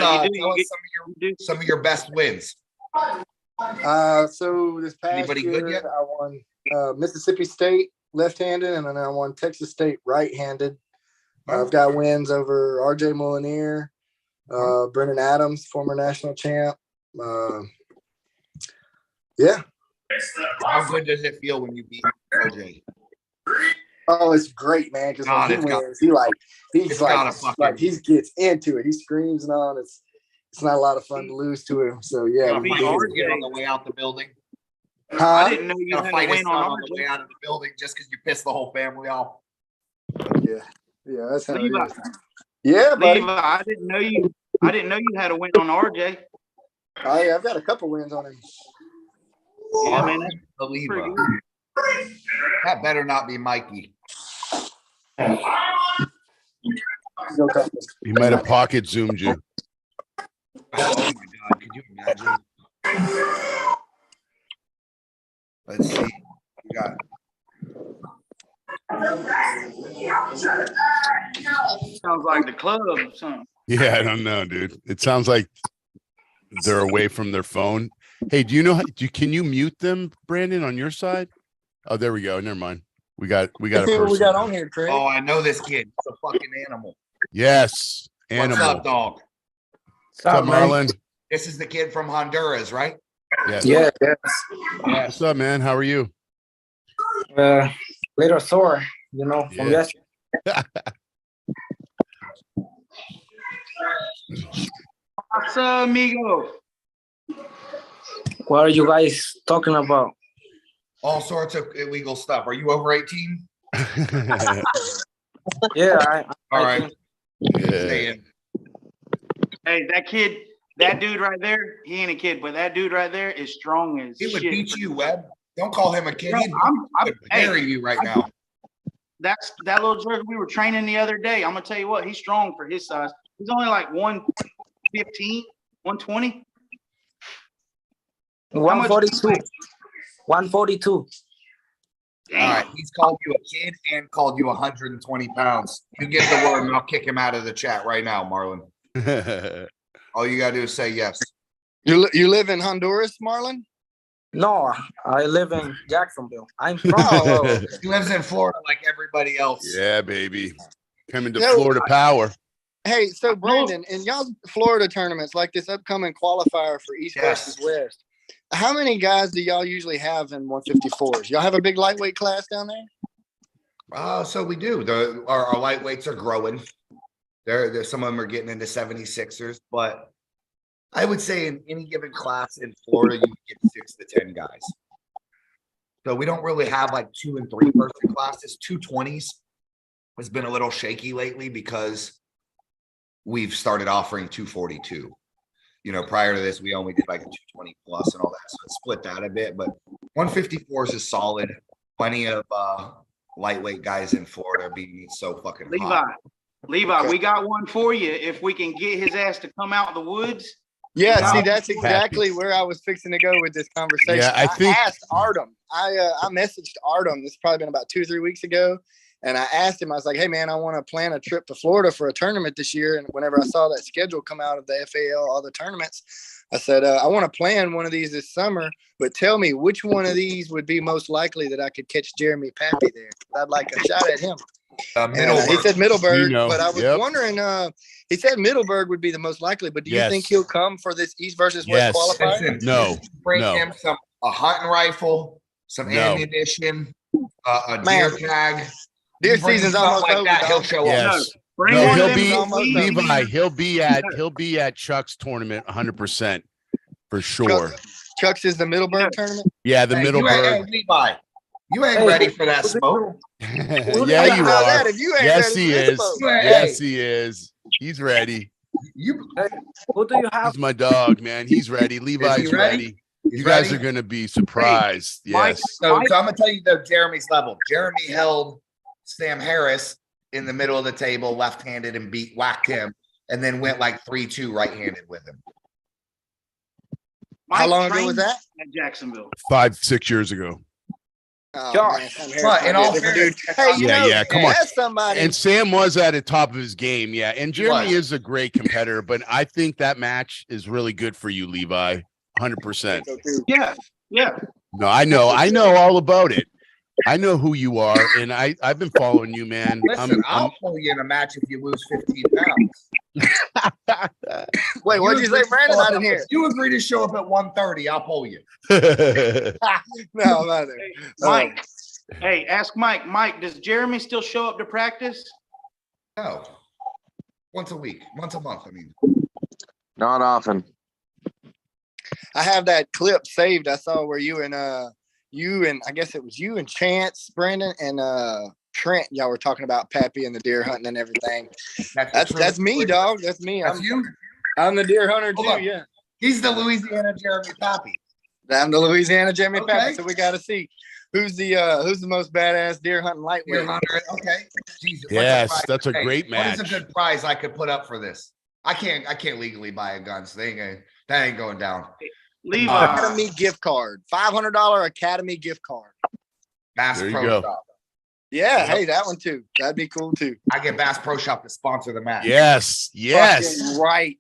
some of your best wins. So this past year, I won Mississippi State left-handed, and then I won Texas State right-handed. I've got wins over RJ Molinier, Brendan Adams, former national champ. Yeah. How good does it feel when you beat RJ? Oh, it's great, man. Because when he wins, he gets into it. He screams and all. It's not a lot of fun to lose to him. So yeah, we get on the way out the building. I didn't know you had fight a win on the way out of the building just because you pissed the whole family off. Yeah, that's how Levi. It is. Yeah, buddy. Levi, I didn't know you had a win on RJ. Oh yeah, I've got a couple wins on him. Yeah, man. Levi. That better not be Mikey. He might have pocket zoomed you. Oh my God, could you imagine? Let's see. We got sounds like the club or something. Yeah, I don't know, dude. It sounds like they're away from their phone. Hey, do you know can you mute them, Brandon, on your side? Oh, there we go. Never mind. We got a person. What we got on here, Craig? Oh, I know this kid. It's a fucking animal. Yes. Animal. What's up, dog? What's up, Marlon? This is the kid from Honduras, right? Yes. Yeah, yes. What's up, man? How are you? Little sore, from Yeah. yesterday. What's up, amigo? What are you guys talking about? All sorts of illegal stuff. Are you over 18? Yeah, All right. think- Yeah. Stay in. Hey, that dude right there, he ain't a kid, but that dude right there is strong as He would shit. beat you, Webb. Don't call him a kid. Bro, He would bury you right now. That's that little jerk we were training the other day. I'm gonna tell you what, he's strong for his size. He's only like 115, 120. 142. 142. All right. He's called you a kid and called you 120 pounds. You get the word and I'll kick him out of the chat right now, Marlon. All you gotta do is say yes. You live in Honduras, Marlon? No, I live in Jacksonville. I'm from. Oh, He lives in Florida like everybody else. Yeah, baby. Coming to Yeah, Florida Power. hey, so Brandon, in y'all's Florida tournaments, like this upcoming qualifier for East Yes. versus West, how many guys do y'all usually have in 154s? Y'all have a big lightweight class down there? So we do. Our lightweights are growing. There, some of them are getting into 76ers, but I would say in any given class in Florida, you can get 6 to 10 guys. So we don't really have like 2 and 3 person classes. 220s has been a little shaky lately because we've started offering 242. Prior to this, we only did like a 220 plus and all that. So it split that a bit, but 154s is solid. Plenty of lightweight guys in Florida being so fucking hot. Levi, we got one for you. If we can get his ass to come out the woods. Yeah, Wow. see, that's exactly where I was fixing to go with this conversation. Yeah, I think- asked Artem. I messaged Artem. This has probably been about 2 or 3 weeks ago. And I asked him, I was like, hey, man, I want to plan a trip to Florida for a tournament this year. And whenever I saw that schedule come out of the FAL, all the tournaments, I said, I want to plan one of these this summer, but tell me which one of these would be most likely that I could catch Jeremy Pappy there. I'd like a shot at him. He said Middleburg, but I was wondering, he said Middleburg would be the most likely, but do you think he'll come for this East versus West qualifier? Listen, No. Bring him a hunting rifle, some ammunition, a deer tag. Deer season's almost over. He'll show up. Yes. Bring No, one of he'll them be Levi. Levi. He'll be at Chuck's tournament 100% for sure. Chuck's is the Middleburg tournament. Yeah, the Middleburg. Levi, you ain't ready for that smoke. Yeah, you How's are. that if you ain't Yes, ready he for this is. smoke? Yes, he is. He's ready. Who do you have? He's my dog, man. He's ready. Levi's ready. You guys are gonna be surprised. Yes. So I'm gonna tell you Jeremy's level. Jeremy held Sam Harris in the middle of the table, left-handed, and whacked him, and then went like 3-2 right-handed with him. How long ago was that? At Jacksonville. 5-6 years ago. Oh, Josh. man, Sam Harris But might in be a all different fairness, dude. Hey, Yeah, come on. That's somebody. And Sam was at the top of his game. Yeah. And Jeremy was. is a great competitor, but I think that match is really good for you, Levi. 100%. Yeah. No, I know all about it. I know who you are, and I've been following you, man. Listen, I'll pull you in a match if you lose 15 pounds. Wait, what'd you say, Brandon? I didn't hear. If you agree to show up at 1:30, I'll pull you. No, I'm not there. Mike. Hey, ask Mike. Mike, does Jeremy still show up to practice? No. Once a week, once a month. I mean, Not often. I have that clip saved. I saw where you and I guess it was you and Chance, Brandon, and Trent. Y'all were talking about Pappy and the deer hunting and everything. That's me, dog. That's me. That's you. I'm the deer hunter Hold too. on. Yeah, He's the Louisiana Jeremy Pappy. I'm the Louisiana Jeremy Okay. Pappy. So we got to see who's the most badass deer hunting lightweight. Deer hunter. Okay. Jesus, what's the Yes, prize? that's a Hey, great What is match. a good prize I could put up for this? I can't legally buy a gun, so that ain't going down. Levi. Academy gift card, $500 Academy gift card. Bass There you Pro go. Shop. Yeah, Yep. hey, that one too. That'd be cool too. I get Bass Pro Shop to sponsor the match. Yes. Fucking right.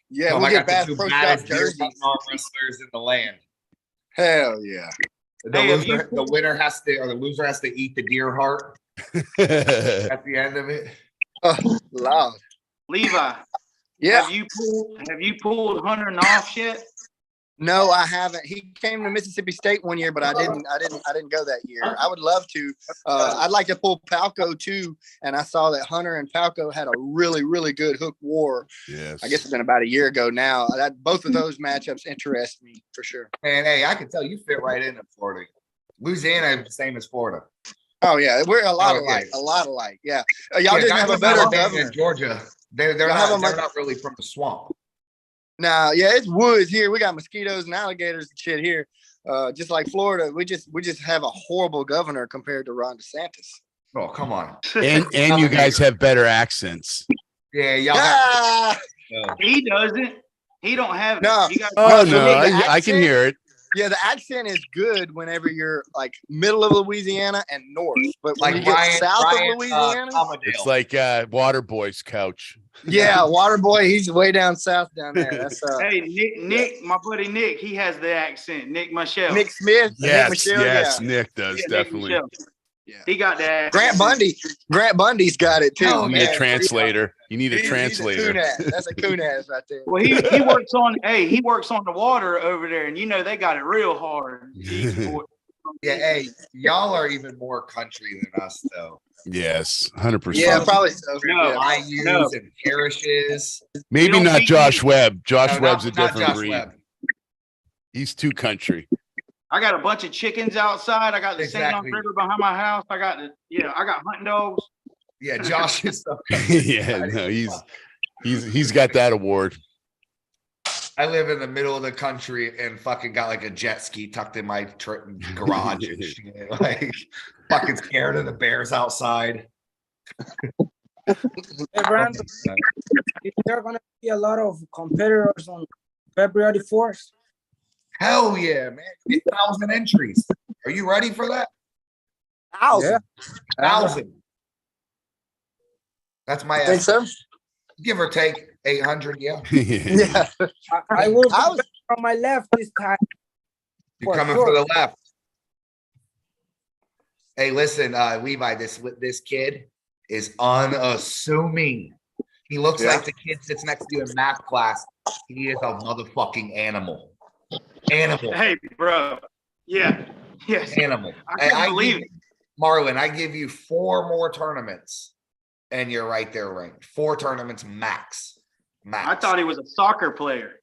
Yeah, So we I get got Bass the Pro two Shop baddest deer jerseys. hunting arm wrestlers in the land. Hell yeah. The winner has to, or the loser has to eat the deer heart at the end of it. Oh, Lord. Levi. Yeah. Have you pulled Hunter and off yet? No, I haven't. He came to Mississippi State one year, but I didn't go that year. I would love to. I'd like to pull Palco too. And I saw that Hunter and Palco had a really, really good hook war. Yes. I guess it's been about a year ago now. Both of those matchups interest me for sure. Man, hey, I can tell you fit right into Florida. Louisiana, same as Florida. Oh yeah, we're a lot Okay. alike. Yeah, y'all didn't have a better Alabama governor. and Georgia. They're not really from the swamp. Nah, yeah, it's woods here. We got mosquitoes and alligators and shit here. Just like Florida, we just have a horrible governor compared to Ron DeSantis. Oh, come on. And you guys have better accents. Yeah, y'all have. He doesn't. He don't have it. No. You guys- Oh for no, me, the I can hear it. Yeah, the accent is good whenever you're like middle of Louisiana and north, but when Like you get Ryan, south Ryan, of Louisiana, Commodale. It's like Waterboy's couch. yeah, Waterboy, he's way down south down there. That's Hey, Nick, my buddy Nick, he has the accent. Nick Michelle. Nick Smith, Yes, Nick Michelle, yes, yeah. Nick does Nick definitely. Michelle. Yeah. He got that. Grant Bundy's got it too. Hell You need a man. translator. You need a He's a translator. coon-ass. That's a coon ass right there. Well, he works on. Hey, he works on the water over there, and they got it real hard. Yeah, hey, y'all are even more country than us, though. Yes, 100%. Yeah, probably so. No. Yeah. IUs and parishes. Maybe don't not think Josh Webb. Josh No, Webb's not a different Josh breed. Webb. He's too country. I got a bunch of chickens outside. I got the St. Exactly. Johns River behind my house. I got hunting dogs. Yeah, Josh is so. Yeah, no, he's got that award. I live in the middle of the country and fucking got like a jet ski tucked in my garage and shit. Like, fucking scared of the bears outside. Hey, Brandon, is there going to be a lot of competitors on February 4th? Hell yeah, man. 1,000 entries. Are you ready for that? 1,000. 1,000. That's my Think so? give or take 800. Yeah. Yeah. I will I was- from my left this time. You're For coming sure. for the left. Hey, listen, Levi, this kid is unassuming. He looks Yeah. like the kid sits next to you in math class. He is a motherfucking animal. Animal. Hey, bro. Yeah. Yes. Animal. I can't believe give it. Marlon, I give you 4 more tournaments and you're right there ranked. 4 tournaments max. Max. I thought he was a soccer player.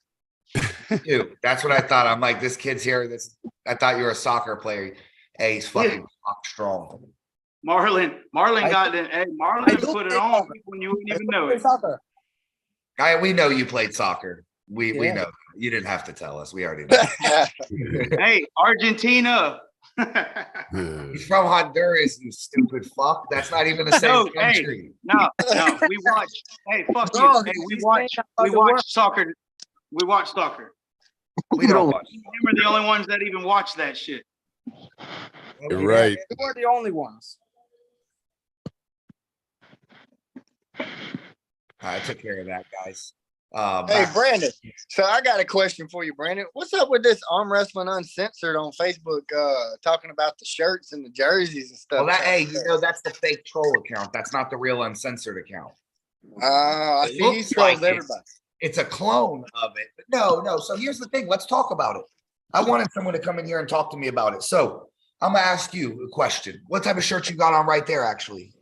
Dude, that's what I thought. I'm like, this kid's here. I thought you were a soccer player. Hey, he's fucking strong. Marlon got it. Hey, I Marlon do put it play on soccer. when you wouldn't even I know play it. soccer. We know you played soccer. We Yeah. know. You didn't have to tell us. We already know. Hey, Argentina. He's from Honduras, you stupid fuck. That's not even the same No, hey. country. No, we watch. Hey, fuck No, you. Hey, we he's watch. saying about We the watch world. soccer. We watch soccer. We don't watch. We're the only ones that even watch that shit. You're right. We were the only ones. I took care of that, guys. Hey, Brandon. So I got a question for you, Brandon. What's up with this Arm Wrestling Uncensored on Facebook talking about the shirts and the jerseys and stuff? Well, that's the fake troll account. That's not the real uncensored account. I It see he looks trolls like everybody. It's a clone of it. But no. So here's the thing. Let's talk about it. I wanted someone to come in here and talk to me about it. So I'm gonna ask you a question. What type of shirt you got on right there, actually?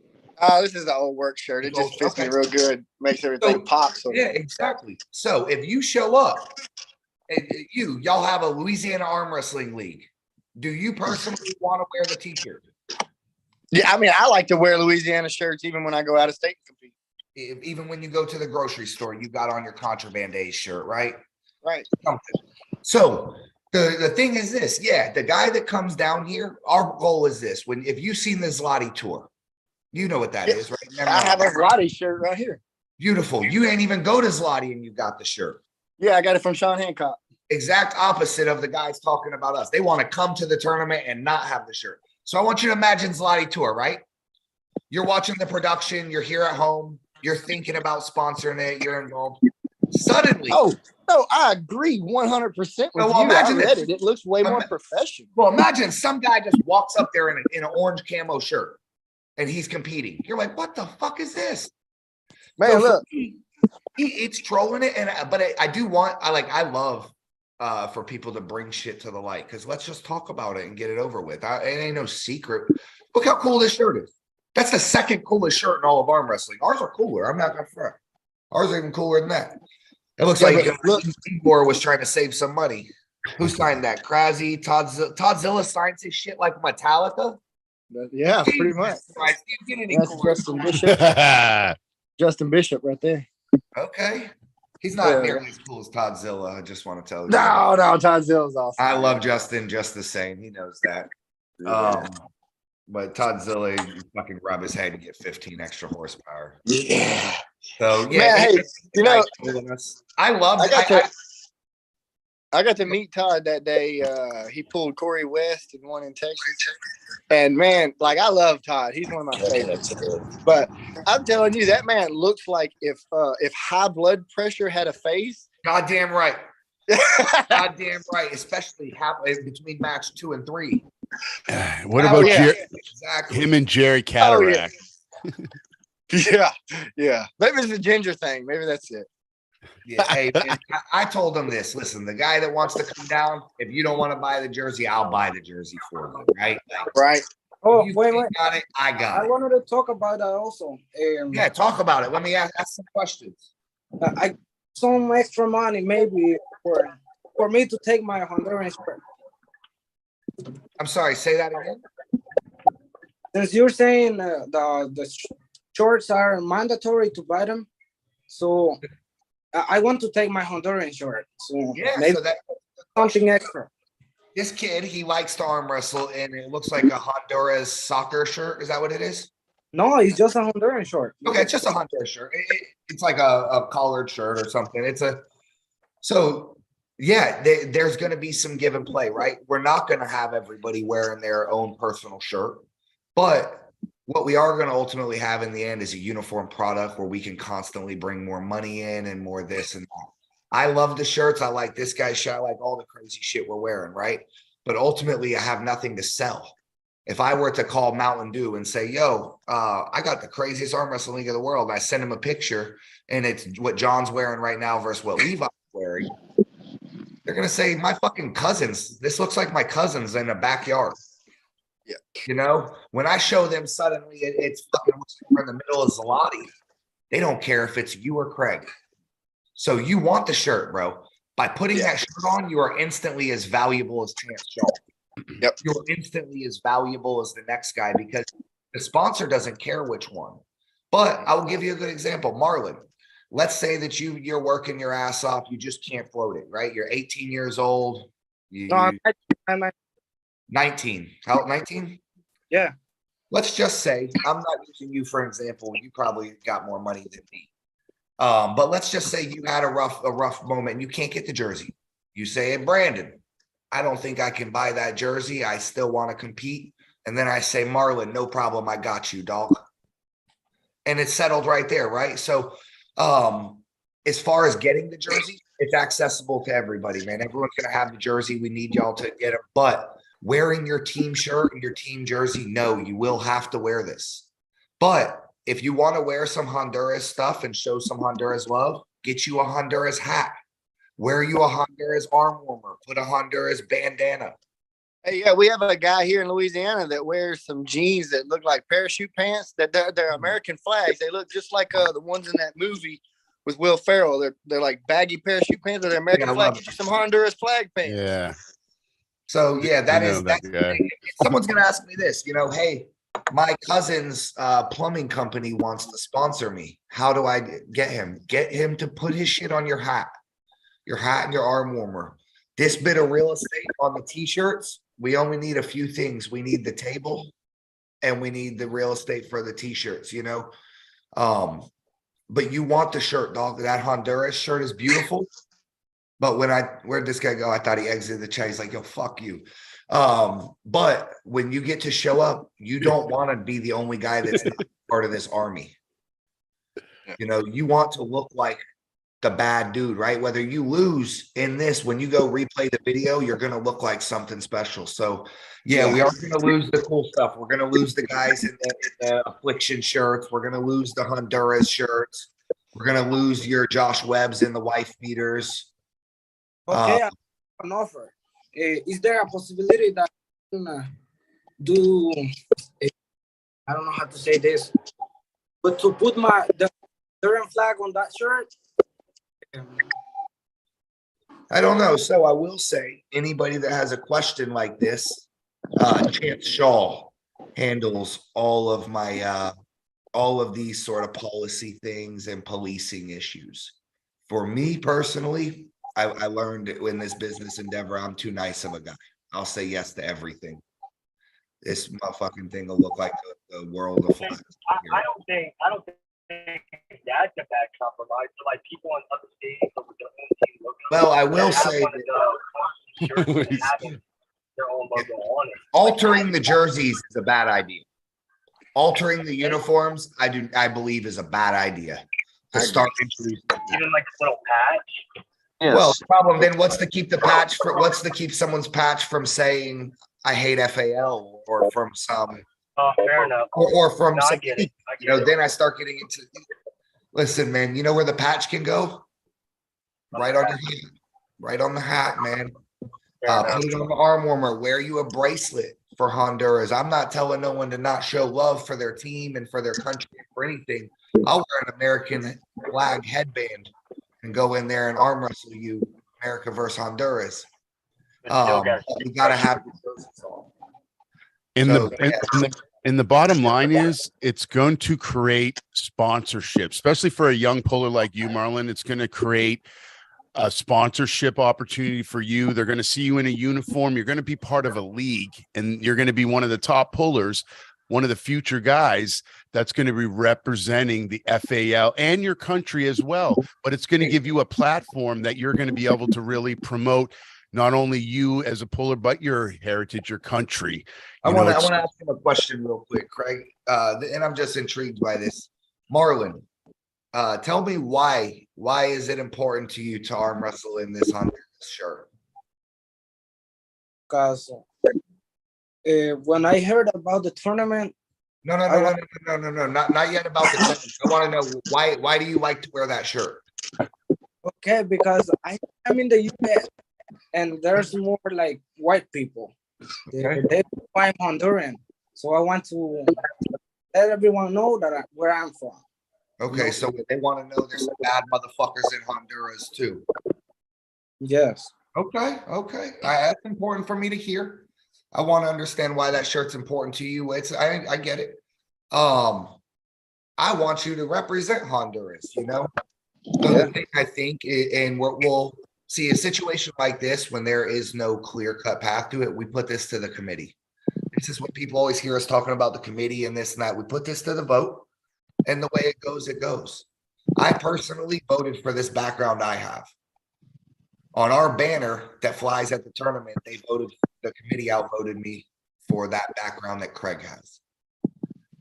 This is the old work shirt. It just fits me Okay. real good. Makes everything pop. So Yeah, exactly. So if you show up, and y'all have a Louisiana Arm Wrestling League, do you personally want to wear the t-shirt? yeah, I mean, I like to wear Louisiana shirts even when I go out of state and compete. Even when you go to the grocery store, you got on your Contraband Days shirt, right? Right. So the thing is this, the guy that comes down here, our goal is this. If you've seen the Zloty tour, you know what that is, right? Never I mind. have a Zloty shirt right here. Beautiful. You ain't even go to Zloty and you got the shirt. Yeah, I got it from Sean Hancock. Exact opposite of the guys talking about us. They want to come to the tournament and not have the shirt. So I want you to imagine Zloty tour, right? You're watching the production. You're here at home. You're thinking about sponsoring it. You're involved. Suddenly, Oh, no, I agree 100% with Well, you. I imagine read this. it. It looks way more professional. well, imagine some guy just walks up there in an orange camo shirt and he's competing. You're like, what the fuck is this? Man, So look. it's trolling it, but I love for people to bring shit to the light. Because let's just talk about it and get it over with. It ain't no secret. Look how cool this shirt is. That's the second coolest shirt in all of arm wrestling. Ours are cooler. I'm not gonna front. Ours are even cooler than that. It looks like Igor was trying to save some money. Who signed that? Krasny, Toddzilla signs his shit like Metallica. Yeah, pretty much. Christ, get any That's cooler. Justin Bishop. Justin Bishop right there. Okay. He's not nearly as cool as Toddzilla. I just want to tell you. No, Todzilla's awesome. I love Justin just the same. He knows that. But Toddzilla, you fucking rub his head and get 15 extra horsepower. Yeah. So yeah, Man, hey, you know, I got to meet Todd that day. He pulled Corey West and won in Texas. And man, like I love Todd. He's one of my favorites. But I'm telling you, that man looks like if high blood pressure had a face. Goddamn right. Goddamn right. Especially between match 2 and 3. What about exactly. him and Jerry Cataract? Yeah. Maybe it's a ginger thing. Maybe that's it. Yeah, hey, man, I told him this. Listen, the guy that wants to come down, if you don't want to buy the jersey, I'll buy the jersey for you, right? Like, right. Oh, you wait. got it. I got I it. wanted to talk about that also. Yeah, talk about it. Let me ask some questions. I some extra money maybe for me to take my Honduran shirt. I'm sorry, say that again. Since you're saying the shorts are mandatory to buy them, so I want to take my Honduran shirt. So Yeah, maybe so that something extra. this kid, he likes to arm wrestle, and it looks like a Honduras soccer shirt. Is that what it is? No, it's just a Honduran shirt. Okay, it's just a Honduras shirt. It's like a collared shirt or something. There's going to be some give and play, right? We're not going to have everybody wearing their own personal shirt, but what we are going to ultimately have in the end is a uniform product where we can constantly bring more money in and more this and that. I love the shirts. I like this guy's shirt. I like all the crazy shit we're wearing, right? But ultimately, I have nothing to sell. If I were to call Mountain Dew and say, yo, I got the craziest arm wrestling league of the world, and I send him a picture and it's what John's wearing right now versus what Levi's wearing, they're going to say, my fucking cousins, this looks like my cousins in the backyard. Yeah. You know, when I show them suddenly it's fucking in the middle of Zalati, they don't care if it's you or Craig. So you want the shirt, bro. By putting that shirt on, you are instantly as valuable as Chance Shaw. Yep. You're instantly as valuable as the next guy because the sponsor doesn't care which one. But I will give you a good example. Marlon, let's say that you're working your ass off. You just can't float it, right? You're 18 years old. I'm 19. How 19? Yeah. Let's just say, I'm not using you for example. You probably got more money than me. But let's just say you had a rough moment and you can't get the jersey. You say, hey, Brandon, I don't think I can buy that jersey. I still want to compete. And then I say, Marlon, no problem. I got you, dog. And it's settled right there, right? So as far as getting the jersey, it's accessible to everybody, man. Everyone's going to have the jersey. We need y'all to get it. But wearing your team shirt and your team jersey, no, you will have to wear this. But if you want to wear some Honduras stuff and show some Honduras love, get you a Honduras hat. Wear you a Honduras arm warmer. Put a Honduras bandana. Hey, yeah, we have a guy here in Louisiana that wears some jeans that look like parachute pants. That they're American flags. They look just like the ones in that movie with Will Ferrell. They're like baggy parachute pants, or they're American flag. Get you some Honduras flag pants. Yeah. So yeah, that's guy. Someone's gonna ask me this, hey, my cousin's plumbing company wants to sponsor me. How do I get him? Get him to put his shit on your hat and your arm warmer. This bit of real estate on the t-shirts, we only need a few things. We need the table and we need the real estate for the t-shirts, but you want the shirt, dog. That Honduras shirt is beautiful. But where'd this guy go? I thought he exited the chat. He's like, yo, fuck you. But when you get to show up, you don't want to be the only guy that's not part of this army. You want to look like the bad dude, right? Whether you lose in this, when you go replay the video, you're going to look like something special. So yeah, we are going to lose the cool stuff. We're going to lose the guys in the affliction shirts. We're going to lose the Honduras shirts. We're going to lose your Josh Webbs and the wife beaters. Okay, an offer. Is there a possibility that I can do? I don't know how to say this, but to put the Honduran flag on that shirt. I don't know. So I will say, anybody that has a question like this, Chance Shaw handles all of my all of these sort of policy things and policing issues. For me personally, I learned in this business endeavor, I'm too nice of a guy. I'll say yes to everything. This motherfucking thing will look like the world of flags. I don't think that's a bad compromise. So like people on other states with their own team logo. Well, I will say their own logo on it. Altering the jerseys is a bad idea. Altering the uniforms, I believe is a bad idea. To start introducing even like a little patch. Yes. Well, the problem then what's to keep someone's patch from saying I hate FAL or from some fair enough. or from No, some, I get it. then I start getting into listen, man, you know where the patch can go? Right on your hand, right on the hat, man. Put it on the arm warmer, wear you a bracelet for Honduras. I'm not telling no one to not show love for their team and for their country or anything. I'll wear an American flag headband and go in there and arm wrestle you, America versus Honduras. We gotta have And the bottom line is it's going to create sponsorship, especially for a young puller like you, Marlon. It's going to create a sponsorship opportunity for you. They're going to see you in a uniform. You're going to be part of a league, and you're going to be one of the top pullers, one of the future guys that's going to be representing the FAL and your country as well. But it's going to give you a platform that you're going to be able to really promote not only you as a puller, but your heritage, your country. I want to ask him a question real quick, Craig. And I'm just intrigued by this. Marlon, tell me why is it important to you to arm wrestle in this Honduras shirt? Because when I heard about the tournament, no, not yet about the tournament. I want to know why do you like to wear that shirt? Okay, because I'm in the US and there's more like white people. They I'm Honduran, so I want to let everyone know that where I'm from. Okay, so they want to know there's some bad motherfuckers in Honduras too. Yes. Okay. That's important for me to hear. I want to understand why that shirt's important to you. I get it. I want you to represent Honduras, you know? So the thing I think, and we'll see a situation like this when there is no clear-cut path to it, we put this to the committee. This is what people always hear us talking about, the committee and this and that. We put this to the vote, and the way it goes, it goes. I personally voted for this background I have. On our banner that flies at the tournament, the committee outvoted me for that background that Craig has.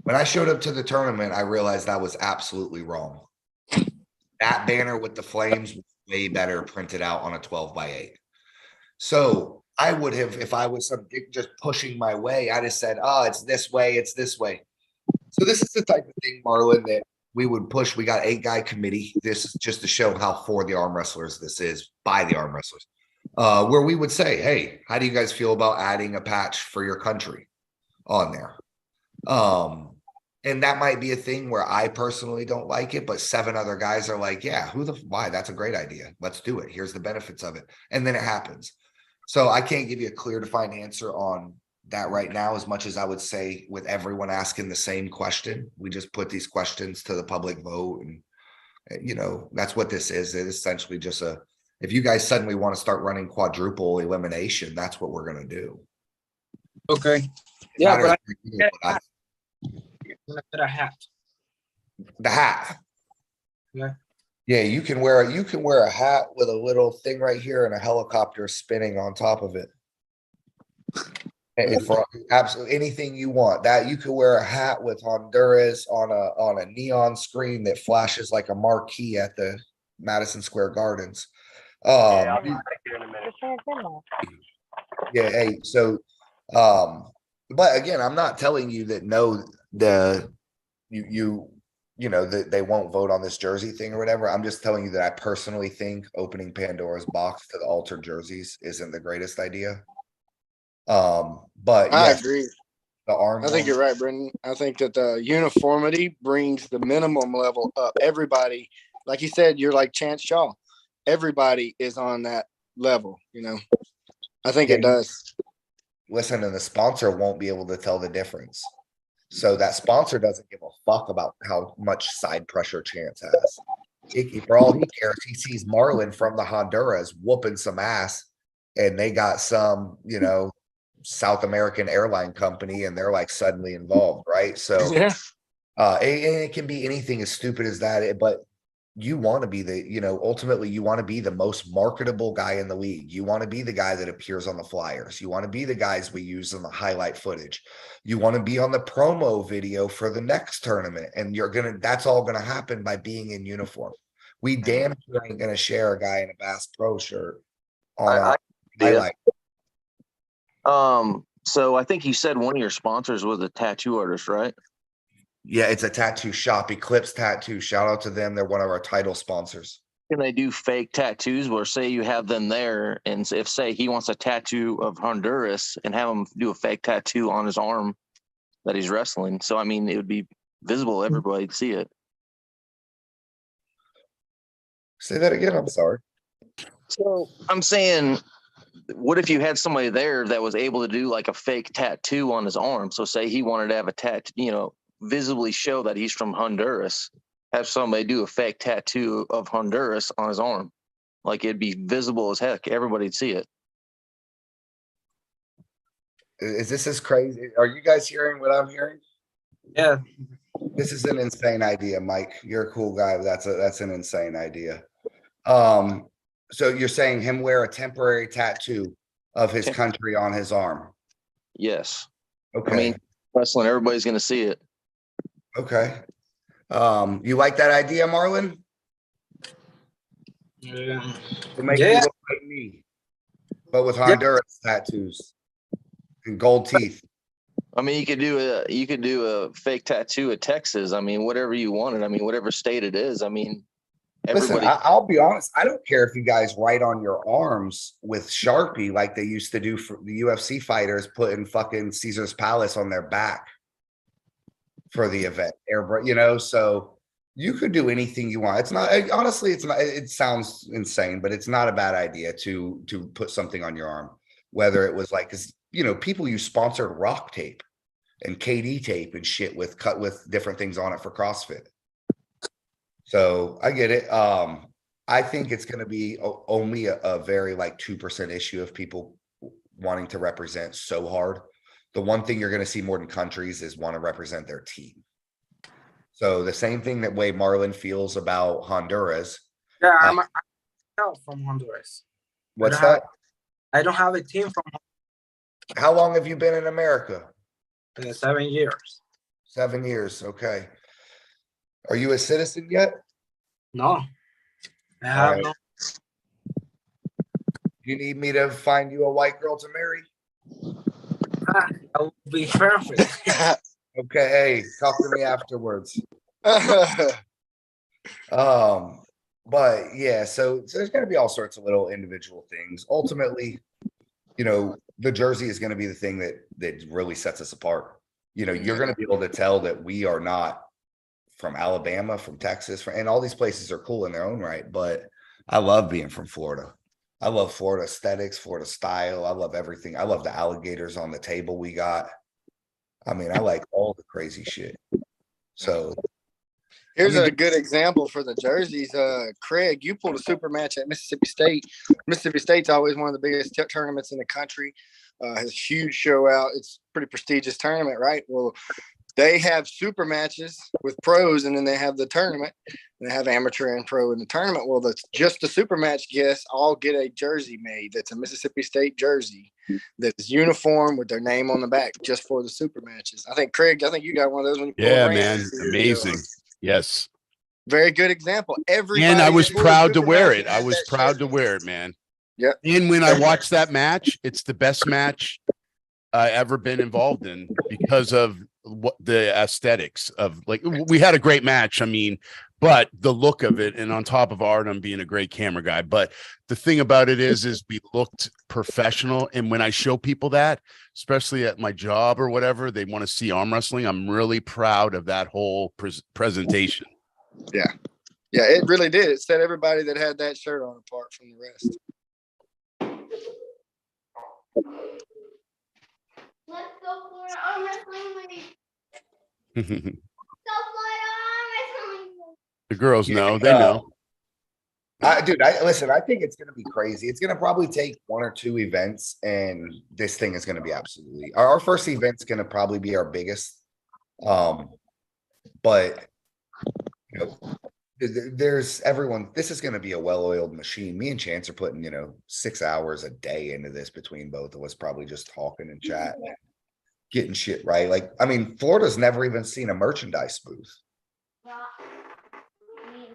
When I showed up to the tournament, I realized that was absolutely wrong. That banner with the flames was way better printed out on a 12x8. So I would have, if I was just pushing my way, I'd have said, oh, it's this way, it's this way. So this is the type of thing, Marlon, that we would push. We got 8-guy committee. This is just to show how for the arm wrestlers this is, by the arm wrestlers, where we would say, hey, how do you guys feel about adding a patch for your country on there? And that might be a thing where I personally don't like it, but 7 other guys are like, yeah, why? That's a great idea. Let's do it. Here's the benefits of it. And then it happens. So I can't give you a clear defined answer on that right now, as much as I would say with everyone asking the same question. We just put these questions to the public vote, and you know, that's what this is. It's essentially just if you guys suddenly want to start running quadruple elimination, that's what we're going to do. Okay. Yeah, but a hat. The hat. Yeah. Yeah, you can wear a hat with a little thing right here and a helicopter spinning on top of it. And for absolutely anything you want, that you could wear a hat with Honduras on a neon screen that flashes like a marquee at the Madison Square Gardens. Yeah, I'll be back here in a minute. Yeah, hey, so but again, I'm not telling you that you you know, they won't vote on this jersey thing or whatever. I'm just telling you that I personally think opening Pandora's box to the altered jerseys isn't the greatest idea. But I yes, agree. the arm. I think you're right, Brendan. I think that the uniformity brings the minimum level up. Everybody, like you said, you're like Chance Shaw. Everybody is on that level, you know. I think it does. Listen, and the sponsor won't be able to tell the difference. So that sponsor doesn't give a fuck about how much side pressure Chance has. For all he cares, he sees Marlon from the Honduras whooping some ass, and they got some, you know, South American airline company, and they're like suddenly involved, right? So, Yeah. and it can be anything as stupid as that, but you want to be the, you know, ultimately you want to be the most marketable guy in the league. You want to be the guy that appears on the flyers. You want to be the guys we use in the highlight footage. You want to be on the promo video for the next tournament. And that's all going to happen by being in uniform. We damn sure ain't going to share a guy in a Bass Pro shirt on our highlight. So I think you said one of your sponsors was a tattoo artist, right? Yeah, it's a tattoo shop, Eclipse Tattoo. Shout out to them. They're one of our title sponsors. Can they do fake tattoos where say you have them there, and if say he wants a tattoo of Honduras and have him do a fake tattoo on his arm that he's wrestling? So I mean, it would be visible, everybody would see it. Say that again. I'm sorry. So I'm saying, what if you had somebody there that was able to do like a fake tattoo on his arm? So say he wanted to have a tattoo, you know, visibly show that he's from Honduras, have somebody do a fake tattoo of Honduras on his arm. Like it'd be visible as heck. Everybody'd see it. Is this as crazy? Are you guys hearing what I'm hearing? Yeah. This is an insane idea, Mike. You're a cool guy, but that's an insane idea. So you're saying him wear a temporary tattoo of his country on his arm? Yes. Okay. I mean, wrestling, everybody's going to see it. Okay. You like that idea, Marlon? Yeah. To make you look like me, but with Honduras tattoos and gold teeth. I mean, you could do a fake tattoo of Texas. I mean, whatever you wanted. I mean, whatever state it is. I mean, everybody. Listen, I'll be honest. I don't care if you guys write on your arms with Sharpie like they used to do for the UFC fighters, putting fucking Caesar's Palace on their back for the event. You know, so you could do anything you want. It's not, honestly, it's not, it sounds insane, but it's not a bad idea to put something on your arm, whether it was like, because, you know, people use sponsored rock tape and KD tape and shit with cut with different things on it for CrossFit. So I get it. I think it's going to be only a very like 2% issue of people wanting to represent so hard. The one thing you're going to see more than countries is want to represent their team. So the same thing that way Marlon feels about Honduras. Yeah, I'm from Honduras. What's that? I don't have a team from. How long have you been in America? 7 years. 7 years. Okay. Are you a citizen yet? No. I have no. You need me to find you a white girl to marry? That would be perfect. Okay, hey, talk to me afterwards. But yeah, so there's going to be all sorts of little individual things. Ultimately, you know, the jersey is going to be the thing that really sets us apart. You know, you're going to be able to tell that we are not from Alabama, from Texas, and all these places are cool in their own right. But I love being from Florida. I love Florida aesthetics, Florida style. I love everything. I love the alligators on the table we got. I mean, I like all the crazy shit. So here's a good example for the jerseys. Craig, you pulled a super match at Mississippi State. Mississippi State's always one of the biggest tournaments in the country. Has a huge show out. It's a pretty prestigious tournament, right? Well, they have super matches with pros, and then they have the tournament. And they have amateur and pro in the tournament. Well, that's just the super match guests all get a jersey made. That's a Mississippi State jersey that's uniform with their name on the back just for the super matches. I think, Craig, you got one of those when you pulled Yeah, ranch. man. Amazing. Yes. Very good example. And I was proud to wear it. I was proud to wear it, man. Yeah. And when I watched that match, it's the best match I ever been involved in because of what the aesthetics of, like, we had a great match. I mean, but the look of it, and on top of Artem being a great camera guy, but the thing about it is we looked professional. And when I show people that, especially at my job or whatever, they want to see arm wrestling. I'm really proud of that whole presentation. Yeah. Yeah, it really did. It set everybody that had that shirt on apart from the rest. Let's go Florida Armwrestling League. Go Florida Armwrestling League. The girls know, they know. Dude, listen, I think it's going to be crazy. It's going to probably take 1 or 2 events, and this thing is going to be absolutely. Our first event's going to probably be our biggest. But you know, there's everyone. This is going to be a well-oiled machine. Me and Chance are putting 6 hours a day into this between both of us, probably just talking and chatting, and getting shit right. Like, I mean, Florida's never even seen a merchandise booth.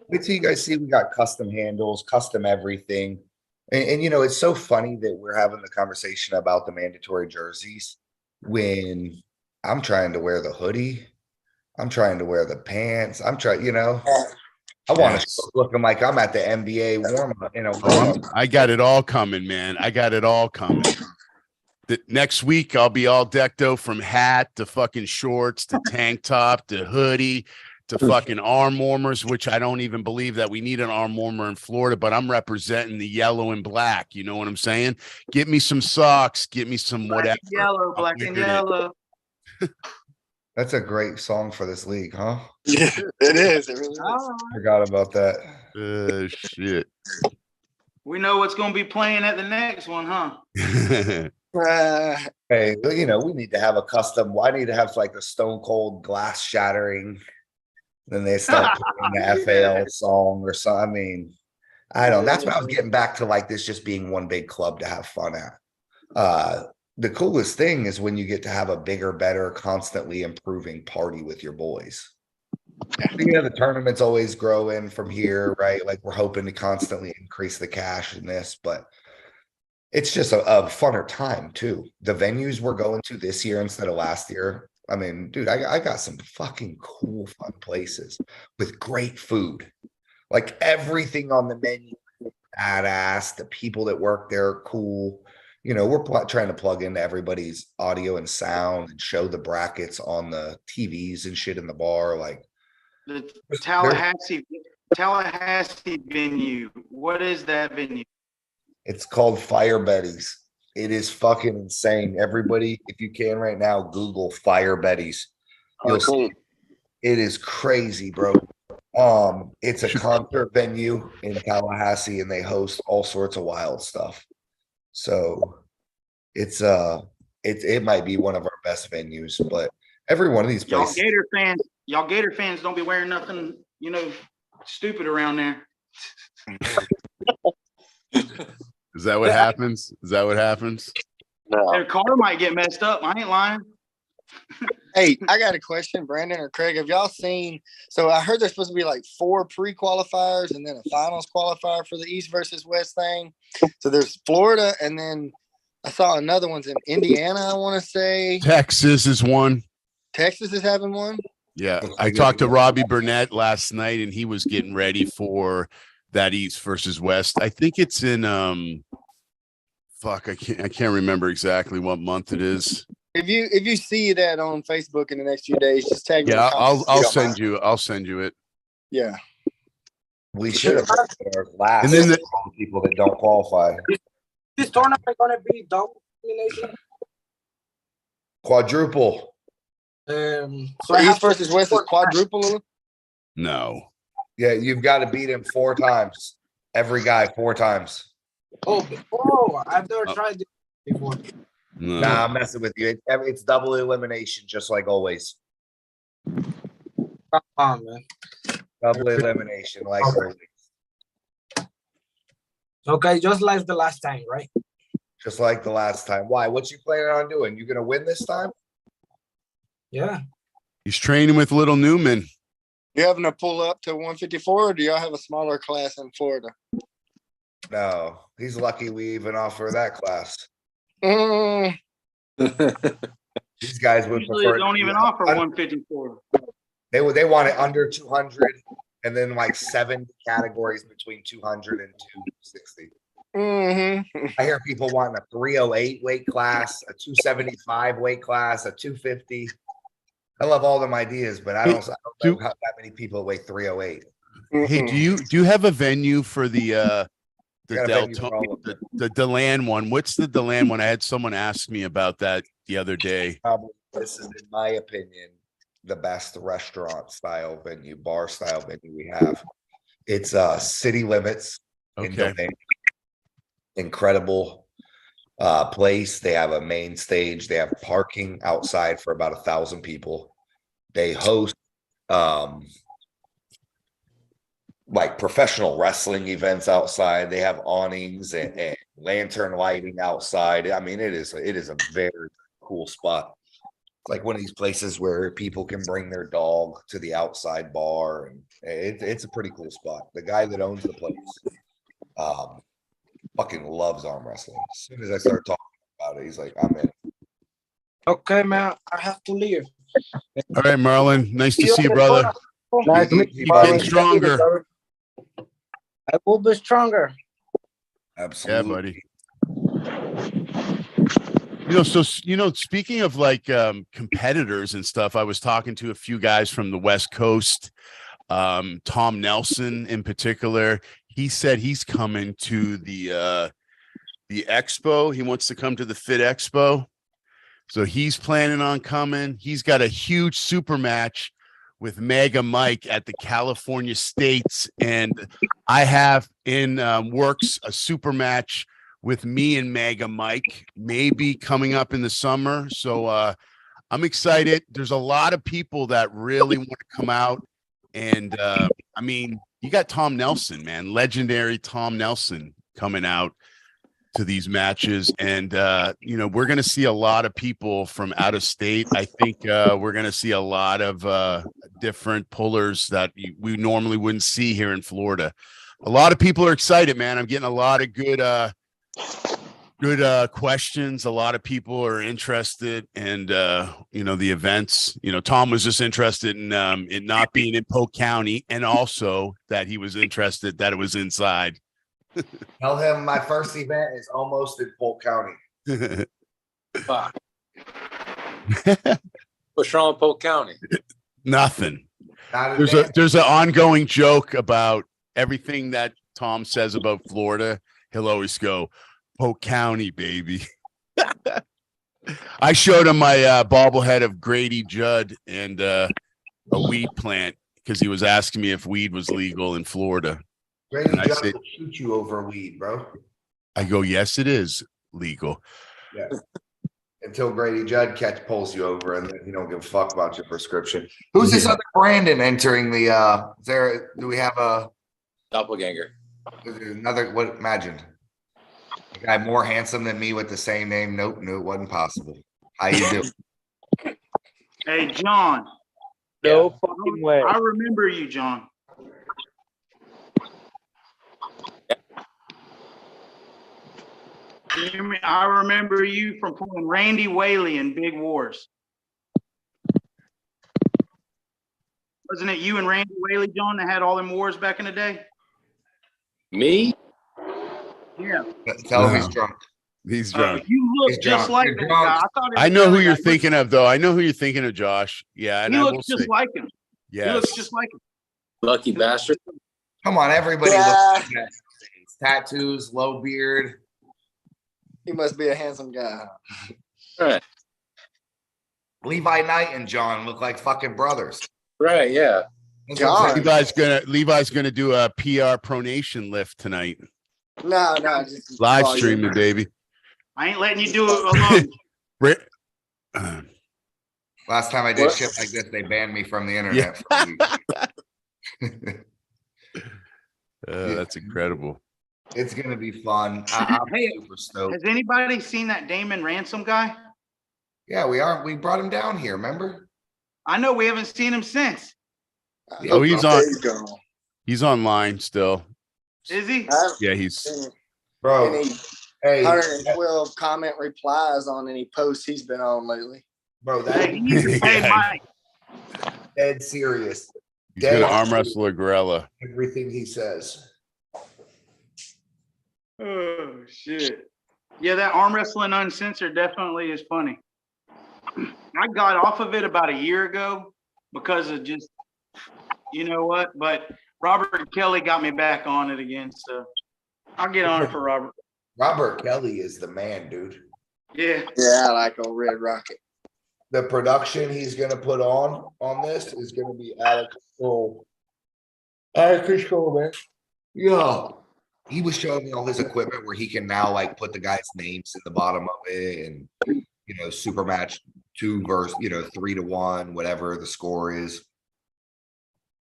Wait till you guys see, we got custom handles, custom everything. And it's so funny that we're having the conversation about the mandatory jerseys when I'm trying to wear the hoodie. I'm trying to wear the pants. I want to looking like I'm at the NBA warm-up. I got it all coming, man. I got it all coming. Next week, I'll be all decked out from hat to fucking shorts to tank top to hoodie to fucking arm warmers, which I don't even believe that we need an arm warmer in Florida, but I'm representing the yellow and black. You know what I'm saying? Get me some socks. Get me some whatever. Black and yellow. That's a great song for this league, huh? Yeah, it is. It really is. Forgot about that. Shit. We know what's going to be playing at the next one, huh? Hey, we need to have a custom. I need to have like a Stone Cold glass shattering. Then they start playing the FAL song or something. I mean, I don't know. That's what I was getting back to, like this just being one big club to have fun at. The coolest thing is when you get to have a bigger, better, constantly improving party with your boys. The tournament's always growing from here, right? Like we're hoping to constantly increase the cash in this, but it's just a funner time too. The venues we're going to this year instead of last year. I mean, dude, I got some fucking cool, fun places with great food. Like everything on the menu, badass. The people that work there are cool. We're trying to plug into everybody's audio and sound and show the brackets on the TVs and shit in the bar. Like the Tallahassee venue. What is that venue? It's called Fire Betty's. It is fucking insane. Everybody, if you can right now, Google Fire Betty's. You'll see. It is crazy, bro. It's a concert venue in Tallahassee, and they host all sorts of wild stuff. So it might be one of our best venues, but every one of these places. Y'all Gator fans don't be wearing nothing, stupid around there. Is that what happens? No. Their car might get messed up. I ain't lying. Hey, I got a question, Brandon or Craig. Have y'all seen? So I heard there's supposed to be like 4 pre-qualifiers and then a finals qualifier for the East versus West thing. So there's Florida, and then I saw another one's in Indiana, I want to say. Texas is one. Texas is having one? Yeah. I talked to Robbie Burnett last night, and he was getting ready for that East versus West. I think it's in I can't remember exactly what month it is. If you see that on Facebook in the next few days, just tag me. Yeah, I'll send you it. Yeah. We should have our last, and then the people that don't qualify. This tournament gonna be double elimination? Quadruple. So East versus West is quadruple? No. Yeah, you've got to beat him 4 times. Every guy 4 times. Oh, I've never tried this before. No. Nah, I'm messing with you. It's double elimination, just like always. Come on, man. Double elimination, like always. Okay, just like the last time, right? Just like the last time. Why? What you planning on doing? You gonna win this time? Yeah. He's training with little Newman. You having to pull up to 154, or do y'all have a smaller class in Florida? No, he's lucky we even offer that class. These guys would Usually prefer they don't even offer 154. They want it under 200, and then like 7 categories between 200 and 260. I hear people wanting a 308 weight class, a 275 weight class, a 250. I love all them ideas, but I don't know how that many people weigh 308. Hey, do you have a venue for the Got a venue for all of them. the Deland one? What's the Deland one? I had someone ask me about that the other day. Probably, this is, in my opinion, the best restaurant style venue, bar style venue we have. It's City Limits in Okay. Deland. Incredible place. They have a main stage. They have parking outside for about 1,000 people. They host like professional wrestling events outside. They have awnings and lantern lighting outside. I mean, it is a very cool spot. It's like one of these places where people can bring their dog to the outside bar, and it's a pretty cool spot. The guy that owns the place fucking loves arm wrestling. As soon as I started talking about it, he's like, I'm in. Okay, man, I have to leave. All right, Marlon. Nice to see you, brother. Nice to meet you, Keep getting Marlon. stronger. I will be stronger. Absolutely. Yeah, buddy. Speaking of like competitors and stuff, I was talking to a few guys from the West Coast. Tom Nelson in particular. He said he's coming to the expo. He wants to come to the Fit Expo. So he's planning on coming. He's got a huge super match with Mega Mike at the California States. And I have in works a super match with me and Mega Mike, maybe coming up in the summer. So I'm excited. There's a lot of people that really want to come out. And I mean, you got Tom Nelson, man, legendary Tom Nelson coming out to these matches. And, we're going to see a lot of people from out of state. I think we're going to see a lot of different pullers that we normally wouldn't see here in Florida. A lot of people are excited, man. I'm getting a lot of good questions. A lot of people are interested, and the events. Tom was just interested in it not being in Polk County, and also that he was interested that it was inside. Tell him my first event is almost in Polk County. Fuck. What's wrong with Polk County? Nothing. Not There's an ongoing joke about everything that Tom says about Florida. He'll always go, Polk County, baby. I showed him my bobblehead of Grady Judd and a weed plant because he was asking me if weed was legal in Florida. Grady And I Judd said, will shoot you over weed, bro. I go, yes, it is legal. Yeah. Until Grady Judd pulls you over, and then you don't give a fuck about your prescription. Who's this other Brandon entering the? Do we have a Doppelganger? Another? What? Imagine a guy more handsome than me with the same name. Nope, no, it wasn't possible. How you doing? Hey, John. No fucking way. I remember you, John. I remember you from pulling Randy Whaley in Big Wars. Wasn't it you and Randy Whaley, John, that had all them wars back in the day? Me? Yeah. Tell him he's drunk. He's drunk. You look He's just drunk. like You're that drunk. guy. I thought it I was know who another you're guy. thinking of, though. I know who you're thinking of, Josh. Yeah, and He I will looks say, just like him. He yes. looks just like him. Lucky bastard. Come on, everybody Yeah. looks like that. Tattoos, low beard. He must be a handsome guy. Right. Levi Knight and John look like fucking brothers. Right. Yeah. That's what I'm saying. Levi's gonna do a PR pronation lift tonight. No, just Live call you. streaming, baby. I ain't letting you do it alone. Last time I did shit like this, they banned me from the internet. For a week. That's incredible. It's gonna be fun. I'm Hey, super stoked. has anybody seen that Damon Ransom guy? Yeah, we are. We brought him down here. Remember? I know we haven't seen him since. Oh, he's on. There you go. He's online still. Is he? Yeah, he's. Bro, Any hey, 112 comment replies on any posts he's been on lately. Bro, that Hey, Mike. dead serious. He's gonna arm wrestle a gorilla. Everything he says. Oh shit. Yeah, that arm wrestling uncensored definitely is funny. I got off of it about a year ago because of just, you know what? But Robert Kelly got me back on it again, so I'll get on it for Robert. Robert Kelly is the man, dude. Yeah. Yeah, I like old Red Rocket. The production he's gonna put on this is gonna be out of control. Out of control, man. Yeah. He was showing me all his equipment where he can now like put the guys' names in the bottom of it and super match 2 versus 3-1, whatever the score is.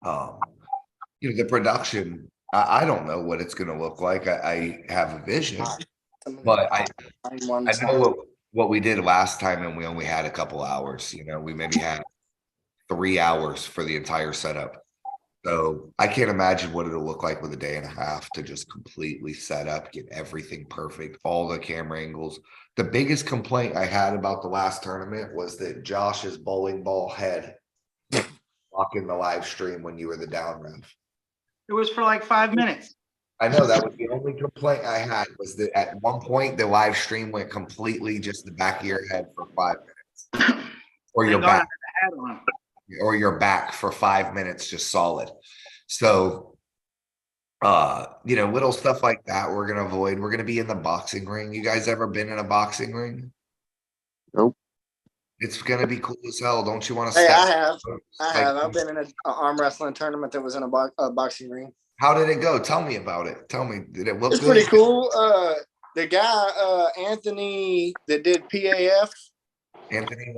The production, I don't know what it's gonna look like. I have a vision, but I know what we did last time, and we only had a couple hours. We maybe had 3 hours for the entire setup. So I can't imagine what it'll look like with a day and a half to just completely set up, get everything perfect, all the camera angles. The biggest complaint I had about the last tournament was that Josh's bowling ball head blocking the live stream when you were the down ref. It was for like 5 minutes. I know that was the only complaint I had was that at one point the live stream went completely just the back of your head for 5 minutes. Or your back. Or your back for 5 minutes, just solid. So, little stuff like that we're going to avoid. We're going to be in the boxing ring. You guys ever been in a boxing ring? Nope. It's going to be cool as hell. Don't you want to Hey, step? I have. I've been in an arm wrestling tournament that was in a boxing ring. How did it go? Tell me about it. Tell me. Did it look It's good? pretty cool. The guy, Anthony, that did PAF. Anthony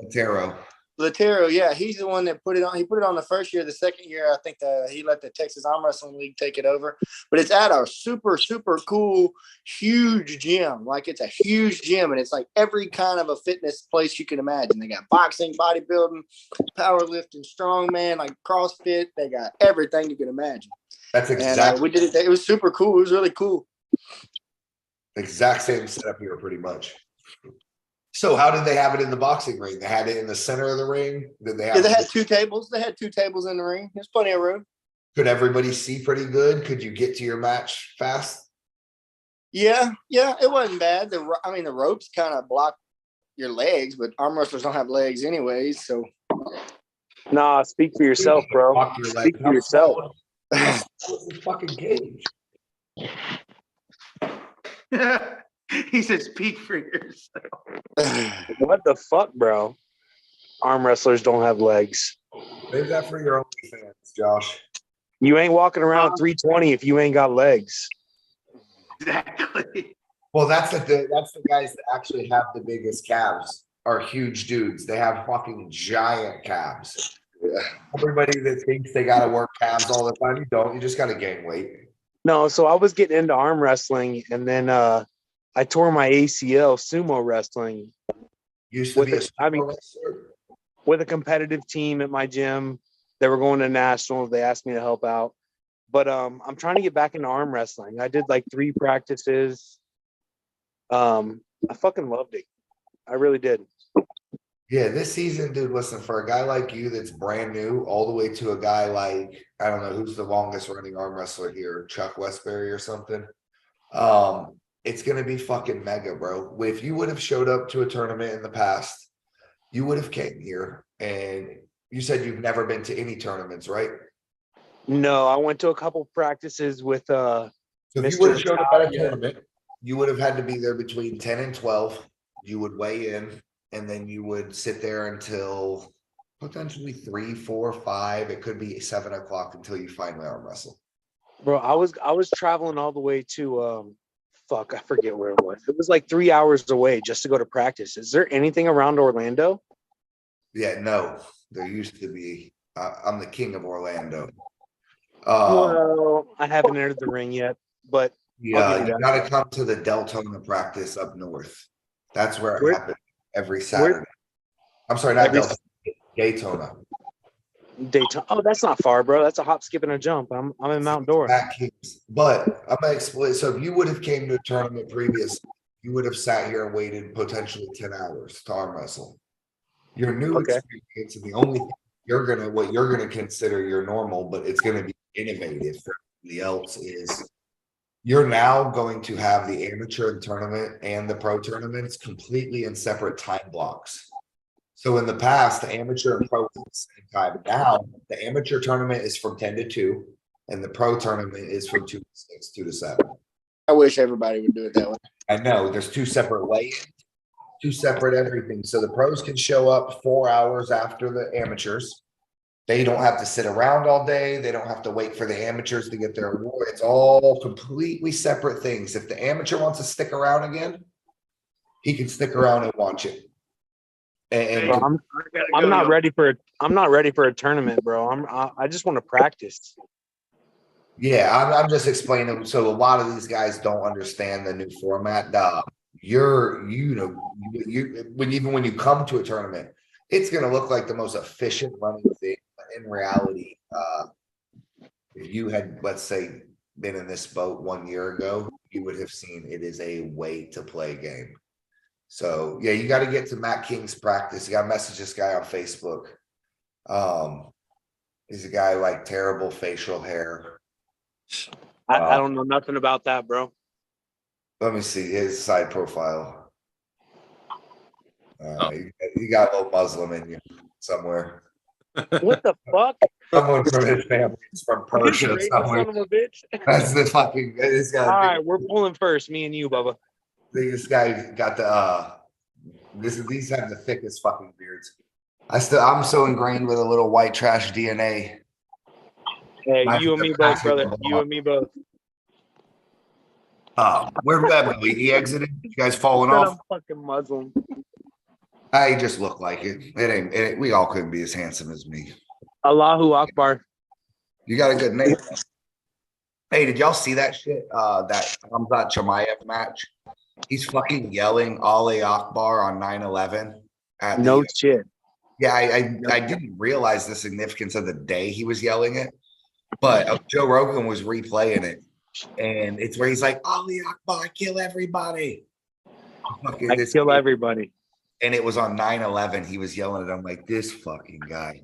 Latero, yeah, he's the one that put it on. He put it on the first year. The second year, I think he let the Texas Armwrestling League take it over. But it's at a super, super cool, huge gym. Like it's a huge gym, and it's like every kind of a fitness place you can imagine. They got boxing, bodybuilding, powerlifting, strongman, like CrossFit. They got everything you can imagine. That's exactly. And we did it. It was super cool. It was really cool. Exact same setup here, pretty much. So how did they have it in the boxing ring? They had it in the center of the ring? Did they have they had 2 tables. They had 2 tables in the ring. There's plenty of room. Could everybody see pretty good? Could you get to your match fast? Yeah, it wasn't bad. The ropes kind of block your legs, but arm wrestlers don't have legs anyways, so. Nah, speak for yourself, bro. Speak for yourself. Fucking cage. He said, speak for yourself. What the fuck, bro? Arm wrestlers don't have legs. Save that for your OnlyFans, Josh. You ain't walking around 320 if you ain't got legs. Exactly. Well, that's the guys that actually have the biggest calves are huge dudes. They have fucking giant calves. Yeah. Everybody that thinks they got to work calves all the time, you don't. You just got to gain weight. No, so I was getting into arm wrestling, and then I tore my ACL sumo wrestling. Used to be with a competitive team at my gym. They were going to nationals. They asked me to help out. But I'm trying to get back into arm wrestling. I did like 3 practices. I fucking loved it. I really did. Yeah, this season, dude, listen, for a guy like you that's brand new, all the way to a guy like, I don't know, who's the longest running arm wrestler here, Chuck Westbury or something. It's going to be fucking mega, bro. If you would have showed up to a tournament in the past, you would have came here. And you said you've never been to any tournaments, right? No, I went to a couple practices with So if you would have showed up at a tournament, you would have had to be there between 10 and 12. You would weigh in, and then you would sit there until potentially 3, 4, 5. It could be 7 o'clock until you finally arm wrestle. Bro, I was traveling all the way to I forget where it was. It was like 3 hours away just to go to practice. Is there anything around Orlando? Yeah, no, there used to be. I'm the king of Orlando. Well, I haven't entered the ring yet, but yeah, you got to come to the Deltona practice up north. That's where it happens every Saturday. I'm sorry, not Deltona, Daytona. Daytona. Oh, that's not far, bro. That's a hop, skip, and a jump. I'm in Mount Dora. But I'm gonna explain. So if you would have came to a tournament previous, you would have sat here and waited potentially 10 hours to arm wrestle. Your new Okay. experience, and the only thing what you're gonna consider your normal, but it's gonna be innovative for everybody else is you're now going to have the amateur tournament and the pro tournaments completely in separate time blocks. So in the past, the amateur and pro was at the same time. Now the amateur tournament is from 10 to 2, and the pro tournament is from 2 to 6, 2 to 7. I wish everybody would do it that way. I know there's 2 separate weigh-ins, 2 separate everything. So the pros can show up 4 hours after the amateurs. They don't have to sit around all day. They don't have to wait for the amateurs to get their award. It's all completely separate things. If the amateur wants to stick around again, he can stick around and watch it. And Bro, I'm not ready for a tournament, bro. I just want to practice. yeah, I'm just explaining. So a lot of these guys don't understand the new format. Even when you come to a tournament, it's going to look like the most efficient running thing. But in reality, if you had, let's say, been in this boat 1 year ago, you would have seen it is a way to play game. So yeah, you got to get to Matt King's practice. You got to message this guy on Facebook. He's a guy like terrible facial hair. I don't know nothing about that, bro. Let me see his side profile. You got a little Muslim in you somewhere. What the fuck? Someone from his family is from Persia Racist somewhere. son of a bitch. That's the fucking. This guy. All right, we're pulling first, me and you, Bubba. This guy got the. These have the thickest fucking beards. I'm so ingrained with a little white trash DNA. Hey, you and me both, brother. You and me both. Where'd Webb go? He exited. You guys falling off? I'm fucking Muslim. I just look like it. It ain't. We all couldn't be as handsome as me. Allahu Akbar. You got a good name. Hey, did y'all see that shit? That Hamzat Chimaev match? He's fucking yelling Ali Akbar on 9/11. No shit. Yeah, I didn't realize the significance of the day he was yelling it, but Joe Rogan was replaying it, and it's where he's like, Ali Akbar, kill everybody. I kill everybody. And it was on 9/11. He was yelling it. I'm like, this fucking guy.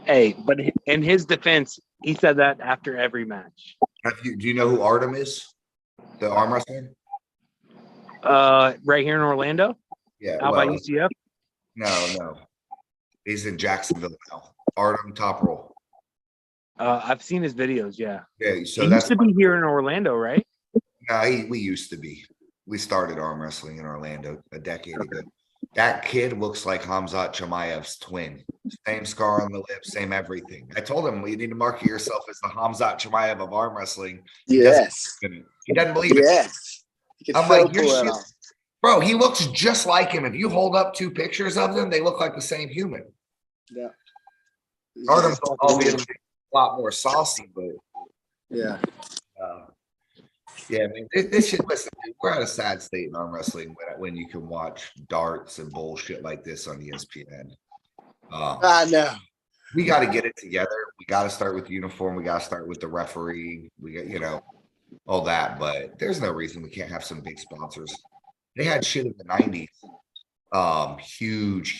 Hey, but in his defense, he said that after every match. Do you know who Artem is? The arm wrestler? Right here in Orlando? Yeah. Out by UCF? No. He's in Jacksonville now. Artem Top Roll. I've seen his videos, yeah. Yeah, so he used to be here in Orlando, right? No, we used to be. We started arm wrestling in Orlando a decade ago. That kid looks like Hamzat Chimaev's twin. Same scar on the lip, same everything. I told him, you need to market yourself as the Hamzat Chimaev of arm wrestling. Yes. He doesn't believe it. Yes. I'm like, bro, he looks just like him. If you hold up 2 pictures of them, they look like the same human. Yeah. Artem's albeit a lot more saucy, but yeah. Yeah, I mean, this shit. Listen, dude, we're at a sad state in arm wrestling when you can watch darts and bullshit like this on ESPN. I know. We got to get it together. We got to start with uniform. We got to start with the referee. We got, all that. But there's no reason we can't have some big sponsors. They had shit in the 90s. Huge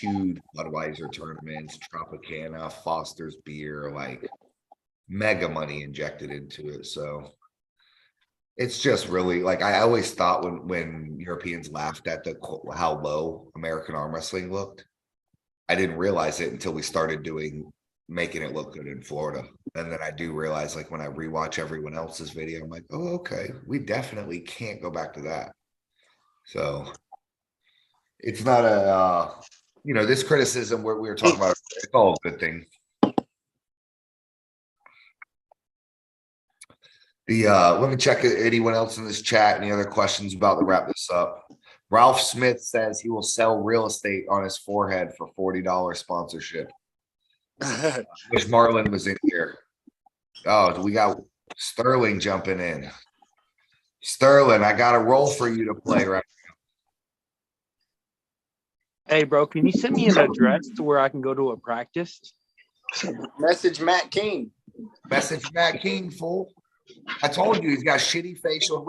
Budweiser tournaments, Tropicana, Foster's beer, like mega money injected into it. So it's just really like I always thought when Europeans laughed at how low American arm wrestling looked, I didn't realize it until we started making it look good in Florida. And then I do realize, like, when I rewatch everyone else's video, I'm like, oh, okay, we definitely can't go back to that. So it's not this criticism where we were talking about, it's all a good thing. Let me check anyone else in this chat. Any other questions about to wrap this up? Ralph Smith says he will sell real estate on his forehead for $40 sponsorship. Wish Marlon was in here. Oh, we got Sterling jumping in. Sterling, I got a role for you to play right now. Hey, bro, can you send me an address to where I can go to a practice? Message Matt King. Message Matt King, fool. I told you he's got shitty facial,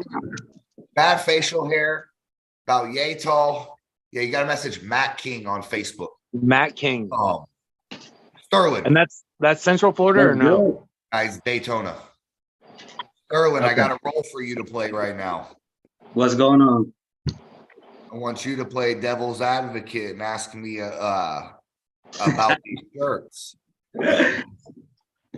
bad facial hair, about yay tall. Yeah, you got to message Matt King on Facebook. Matt King. Sterling. And that's Central Florida or no? Guys, Daytona. Sterling, I Okay. got a role for you to play right now. What's going on? I want you to play devil's advocate and ask me about these shirts. Oh,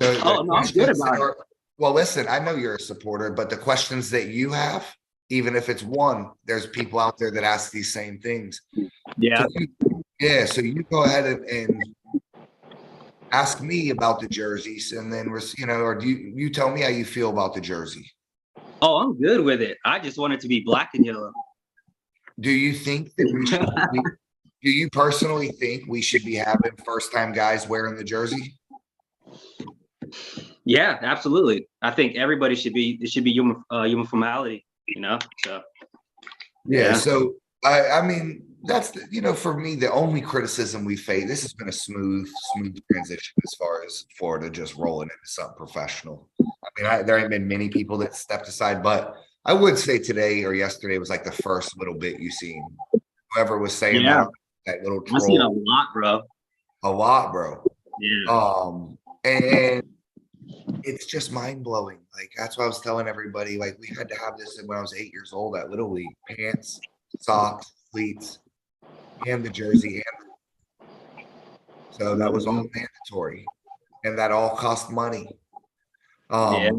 no, I'm good about it. Well, listen, I know you're a supporter, but the questions that you have, even if it's one, there's people out there that ask these same things. Yeah. So you go ahead and ask me about the jerseys, and then or do you tell me how you feel about the jersey? Oh, I'm good with it. I just want it to be black and yellow. Do you think that we should do you personally think we should be having first-time guys wearing the jersey? Yeah, absolutely. I think everybody should be. It should be uniformity. So. Yeah. So I mean, that's for me, the only criticism we face. This has been a smooth transition as far as Florida just rolling into something professional. I mean, there ain't been many people that stepped aside, but I would say today or yesterday was like the first little bit you seen. Whoever was saying that little troll. I've seen a lot, bro. A lot, bro. Yeah. And it's just mind blowing. Like that's what I was telling everybody. Like we had to have this when I was 8 years old at Little League. Pants, socks, cleats, and the jersey. So that was all mandatory, and that all cost money. I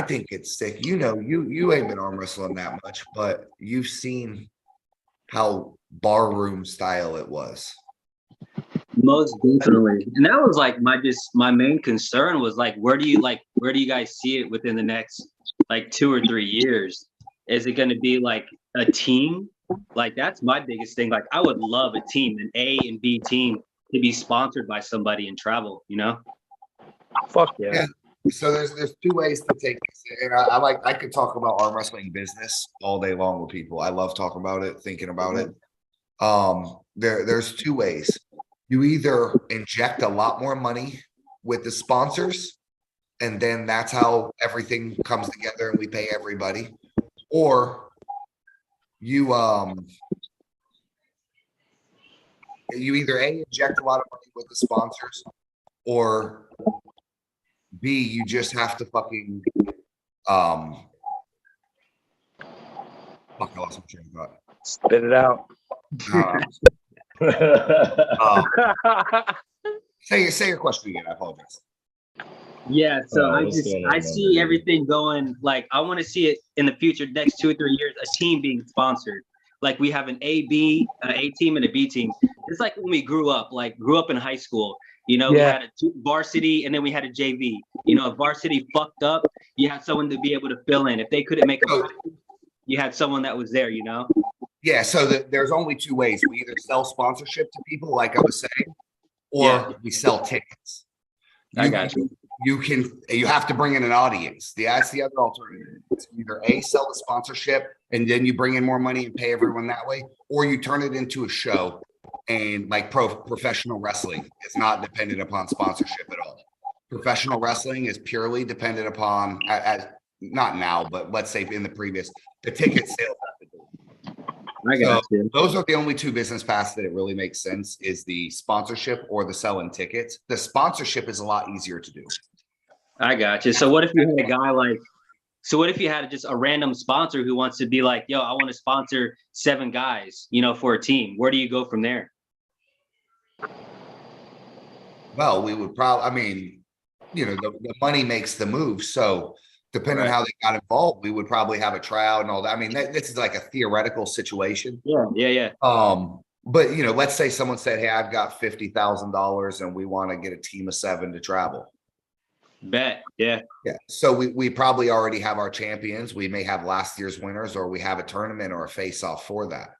think it's sick. You ain't been arm wrestling that much, but you've seen how barroom style it was. Most definitely. And that was like my main concern was like, where do you guys see it within the next like 2 or 3 years? Is it going to be like a team? Like that's my biggest thing. Like I would love a team, an A and B team to be sponsored by somebody and travel, Fuck yeah. So there's 2 ways to take this. And I could talk about arm wrestling business all day long with people. I love talking about it, thinking about it. There's 2 ways. You either inject a lot more money with the sponsors, and then that's how everything comes together and we pay everybody, or you either A, inject a lot of money with the sponsors, or B, you just have to fucking fuck, I lost my train of thought. Spit it out. Say your question again. I apologize. Yeah, so I see everything going like I want to see it in the future, next 2 or 3 years, a team being sponsored. Like we have an A team and a B team. It's like when we grew up in high school. We had a varsity and then we had a JV. If varsity fucked up, you had someone to be able to fill in. If they couldn't make a practice, you had someone that was there. Yeah, so there's only 2 ways. We either sell sponsorship to people, like I was saying, or we sell tickets. I got you. You have to bring in an audience. That's the other alternative. It's either A, sell the sponsorship, and then you bring in more money and pay everyone that way, or you turn it into a show. And like professional wrestling is not dependent upon sponsorship at all. Professional wrestling is purely dependent upon, not now, but let's say in the previous, the ticket sales. I got you. Those are the only 2 business paths that it really makes sense, is the sponsorship or the selling tickets. The sponsorship is a lot easier to do. I got you. So what if you had a guy what if you had just a random sponsor who wants to be like, yo, I want to sponsor 7 guys, for a team? Where do you go from there? Well, we would probably, the money makes the move. So depending on how they got involved, we would probably have a tryout and all that. I mean, this is like a theoretical situation. Yeah. But let's say someone said, hey, I've got $50,000 and we want to get a team of 7 to travel. Bet. Yeah. So we probably already have our champions. We may have last year's winners, or we have a tournament or a face-off for that.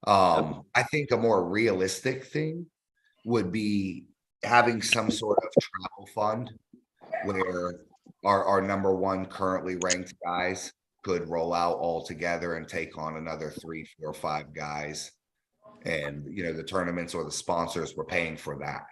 I think a more realistic thing would be having some sort of travel fund where our number 1 currently ranked guys could roll out all together and take on another 3, 4, 5 guys. And, the tournaments or the sponsors were paying for that.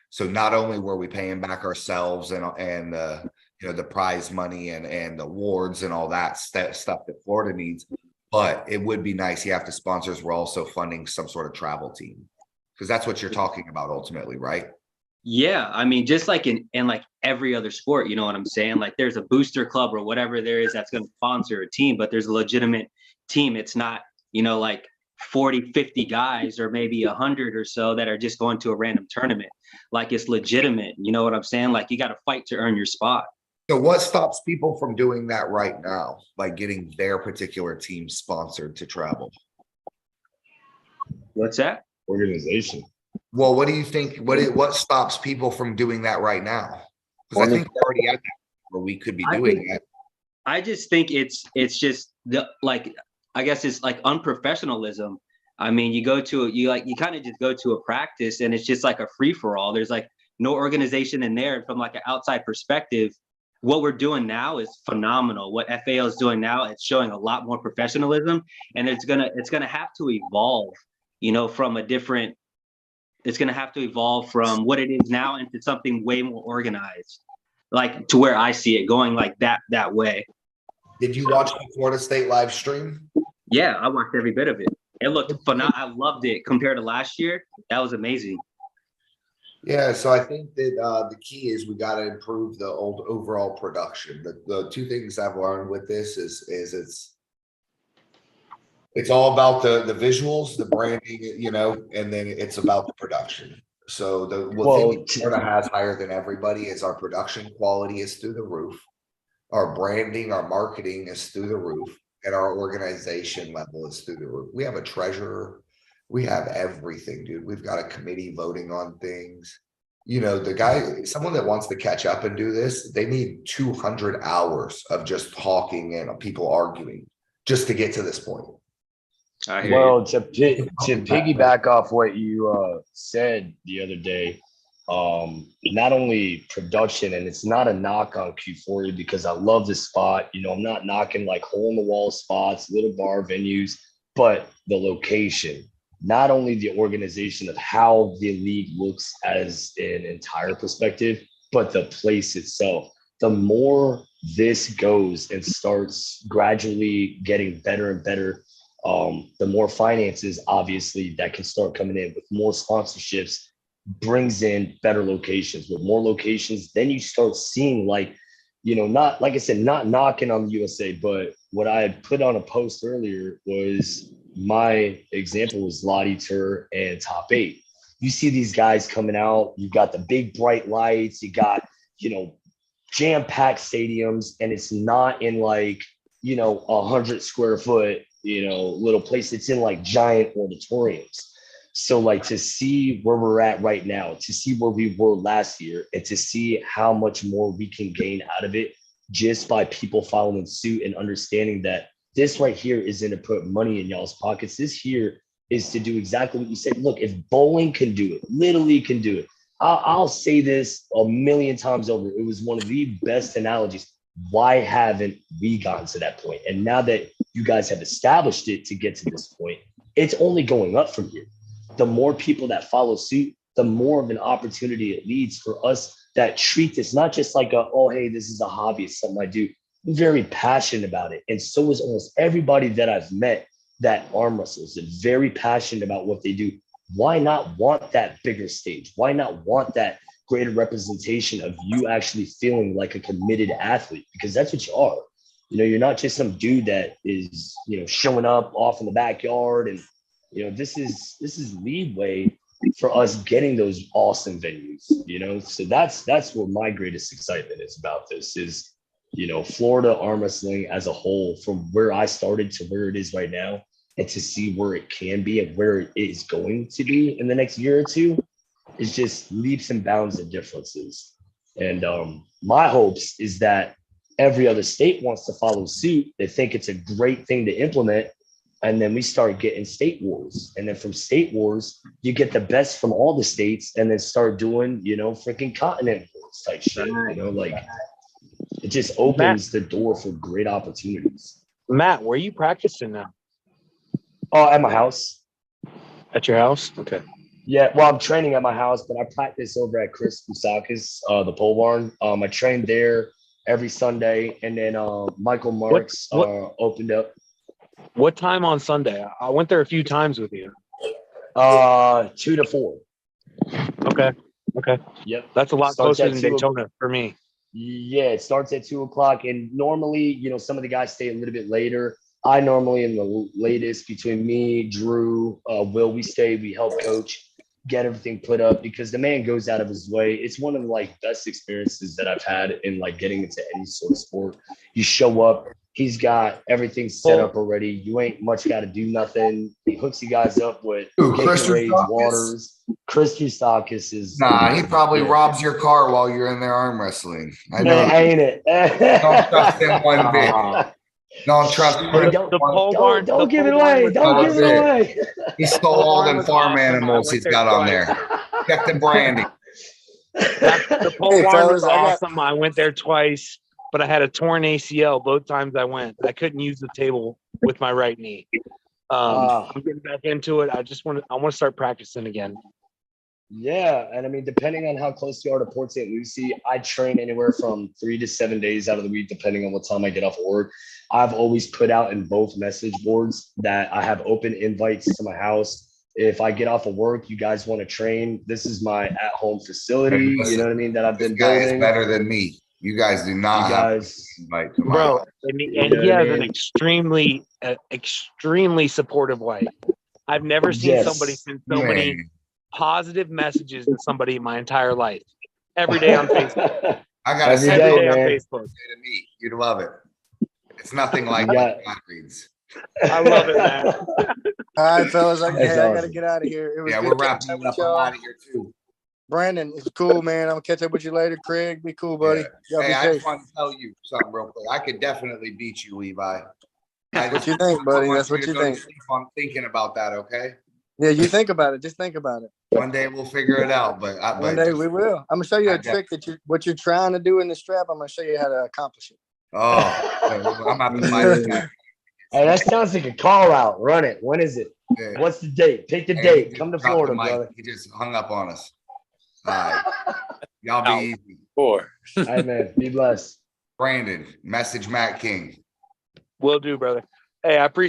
So not only were we paying back ourselves and the prize money and the awards and all that stuff that Florida needs, but it would be nice. The sponsors were also funding some sort of travel team. Because that's what you're talking about ultimately, right? Yeah, I mean, just like in like every other sport, you know what I'm saying? Like there's a booster club or whatever there is that's going to sponsor a team, but there's a legitimate team. It's not, like 40, 50 guys or maybe 100 or so that are just going to a random tournament. Like it's legitimate. You know what I'm saying? Like you got to fight to earn your spot. So what stops people from doing that right now, like getting their particular team sponsored to travel? What's that? Organization. Well, what do you think? What stops people from doing that right now? Because I think we're already at that where we could be doing that. I just think it's just I guess it's like unprofessionalism. I mean, you kind of just go to a practice and it's just like a free for all. There's like no organization in there. And from like an outside perspective, what we're doing now is phenomenal. What FAL is doing now, it's showing a lot more professionalism, and it's gonna have to evolve, from a different. It's gonna have to evolve from what it is now into something way more organized, like to where I see it going like that way. Did you watch the Florida State live stream? Yeah, I watched every bit of it. It looked phenomenal. I loved it compared to last year. That was amazing. Yeah, so I think that the key is we got to improve the overall production. The two things I've learned with this is it's all about the visuals, the branding, and then it's about the production. So the thing Florida has higher than everybody is our production quality is through the roof. Our branding, our marketing is through the roof, and our organization level is through the roof. We have a treasurer. We have everything, dude. We've got a committee voting on things. Someone that wants to catch up and do this, they need 200 hours of just talking and people arguing just to get to this point. Well, to piggyback off what you said the other day, not only production, and it's not a knock on Q40 because I love this spot. I'm not knocking like hole in the wall spots, little bar venues, but the location. Not only the organization of how the league looks as an entire perspective, but the place itself. The more this goes and starts gradually getting better and better, the more finances, obviously, that can start coming in with more sponsorships, brings in better locations. With more locations, then you start seeing not, like I said, not knocking on the USA, but what I had put on a post earlier was my example was Lottie Tur and Top 8. You see these guys coming out, you've got the big bright lights, you got, jam-packed stadiums, and it's not in 100 square foot, little place. It's in like giant auditoriums. So to see where we're at right now, to see where we were last year, and to see how much more we can gain out of it just by people following suit and understanding that this right here isn't to put money in y'all's pockets. This here is to do exactly what you said. Look, if bowling can do it, Little League can do it. I'll say this a million times over. It was one of the best analogies. Why haven't we gotten to that point? And now that you guys have established it to get to this point, it's only going up from here. The more people that follow suit, the more of an opportunity it leads for us that treat this not just like hey, this is a hobby, it's something I do. I'm very passionate about it. And so is almost everybody that I've met that arm wrestles and very passionate about what they do. Why not want that bigger stage? Why not want that greater representation of you actually feeling like a committed athlete? Because that's what you are. You're not just some dude that is, showing up off in the backyard. And, this is leeway for us getting those awesome venues, So that's what my greatest excitement is about this is, Florida arm wrestling as a whole, from where I started to where it is right now, and to see where it can be and where it is going to be in the next year or two is just leaps and bounds of differences. And my hopes is that every other state wants to follow suit. They think it's a great thing to implement. And then we start getting state wars. And then from state wars, you get the best from all the states and then start doing, freaking continent wars type shit, it just opens the door for great opportunities. Matt, where are you practicing now? Oh, at my house. At your house? Okay. Yeah, well, I'm training at my house, but I practice over at Chris Busakis, the pole barn. I train there every Sunday, and then Michael Marks opened up. What time on Sunday? I went there a few times with you. 2 to 4. Okay. Yep. That's a lot Starts closer at than 2 Daytona for me. Yeah, it starts at 2 o'clock, and normally, some of the guys stay a little bit later. I normally am the latest between me, Drew, Will. We stay, we help coach, get everything put up because the man goes out of his way. It's one of the best experiences that I've had in getting into any sort of sport. You show up, he's got everything set up already. You ain't much got to do nothing. He hooks you guys up with Gatorades, waters. Chris Christakis is. Nah, he probably robs your car while you're in there arm wrestling. I know. Ain't it? Don't trust him one bit. Don't trust him. Don't give it away. Don't give it away. He stole all them farm animals he's got on there. Check the branding. The pole barn was awesome. I went there twice, but I had a torn ACL both times I went. I couldn't use the table with my right knee. I'm getting back into it. I want to start practicing again. Yeah, and I mean, depending on how close you are to Port St. Lucie, I train anywhere from 3 to 7 days out of the week, depending on what time I get off work. I've always put out in both message boards that I have open invites to my house. If I get off of work, you guys want to train, this is my at-home facility. You know what I mean? That I've been building. This guy is better than me. You guys do not have invite to my bro. And he has an extremely supportive wife. I've never seen somebody send so many positive messages to somebody in my entire life. Every day on Facebook. I gotta say, every day on Facebook. To me, you'd love it. It's nothing like athletes. I love it, man. All right, fellas. I gotta get out of here. It was we're wrapping up. I'm out of here too. Brandon, it's cool, man. I'm gonna catch up with you later. Craig, be cool, buddy. Yeah. Hey, I just want to tell you something real quick. I could definitely beat you, Levi. That's what you think, buddy. That's what you think. I'm thinking about that, okay? Yeah, you think about it. Just think about it. One day we'll figure it out, but one day we will. I'm gonna show you a trick what you're trying to do in the strap. I'm gonna show you how to accomplish it. Oh, I'm having to find that. Hey, that sounds like a call out. Run it. When is it? Yeah. What's the date? Pick the date. Come to Florida, brother. He just hung up on us. All right. Y'all be easy. All right, man. Be blessed. Brandon, message Matt King. Will do, brother. Hey, I appreciate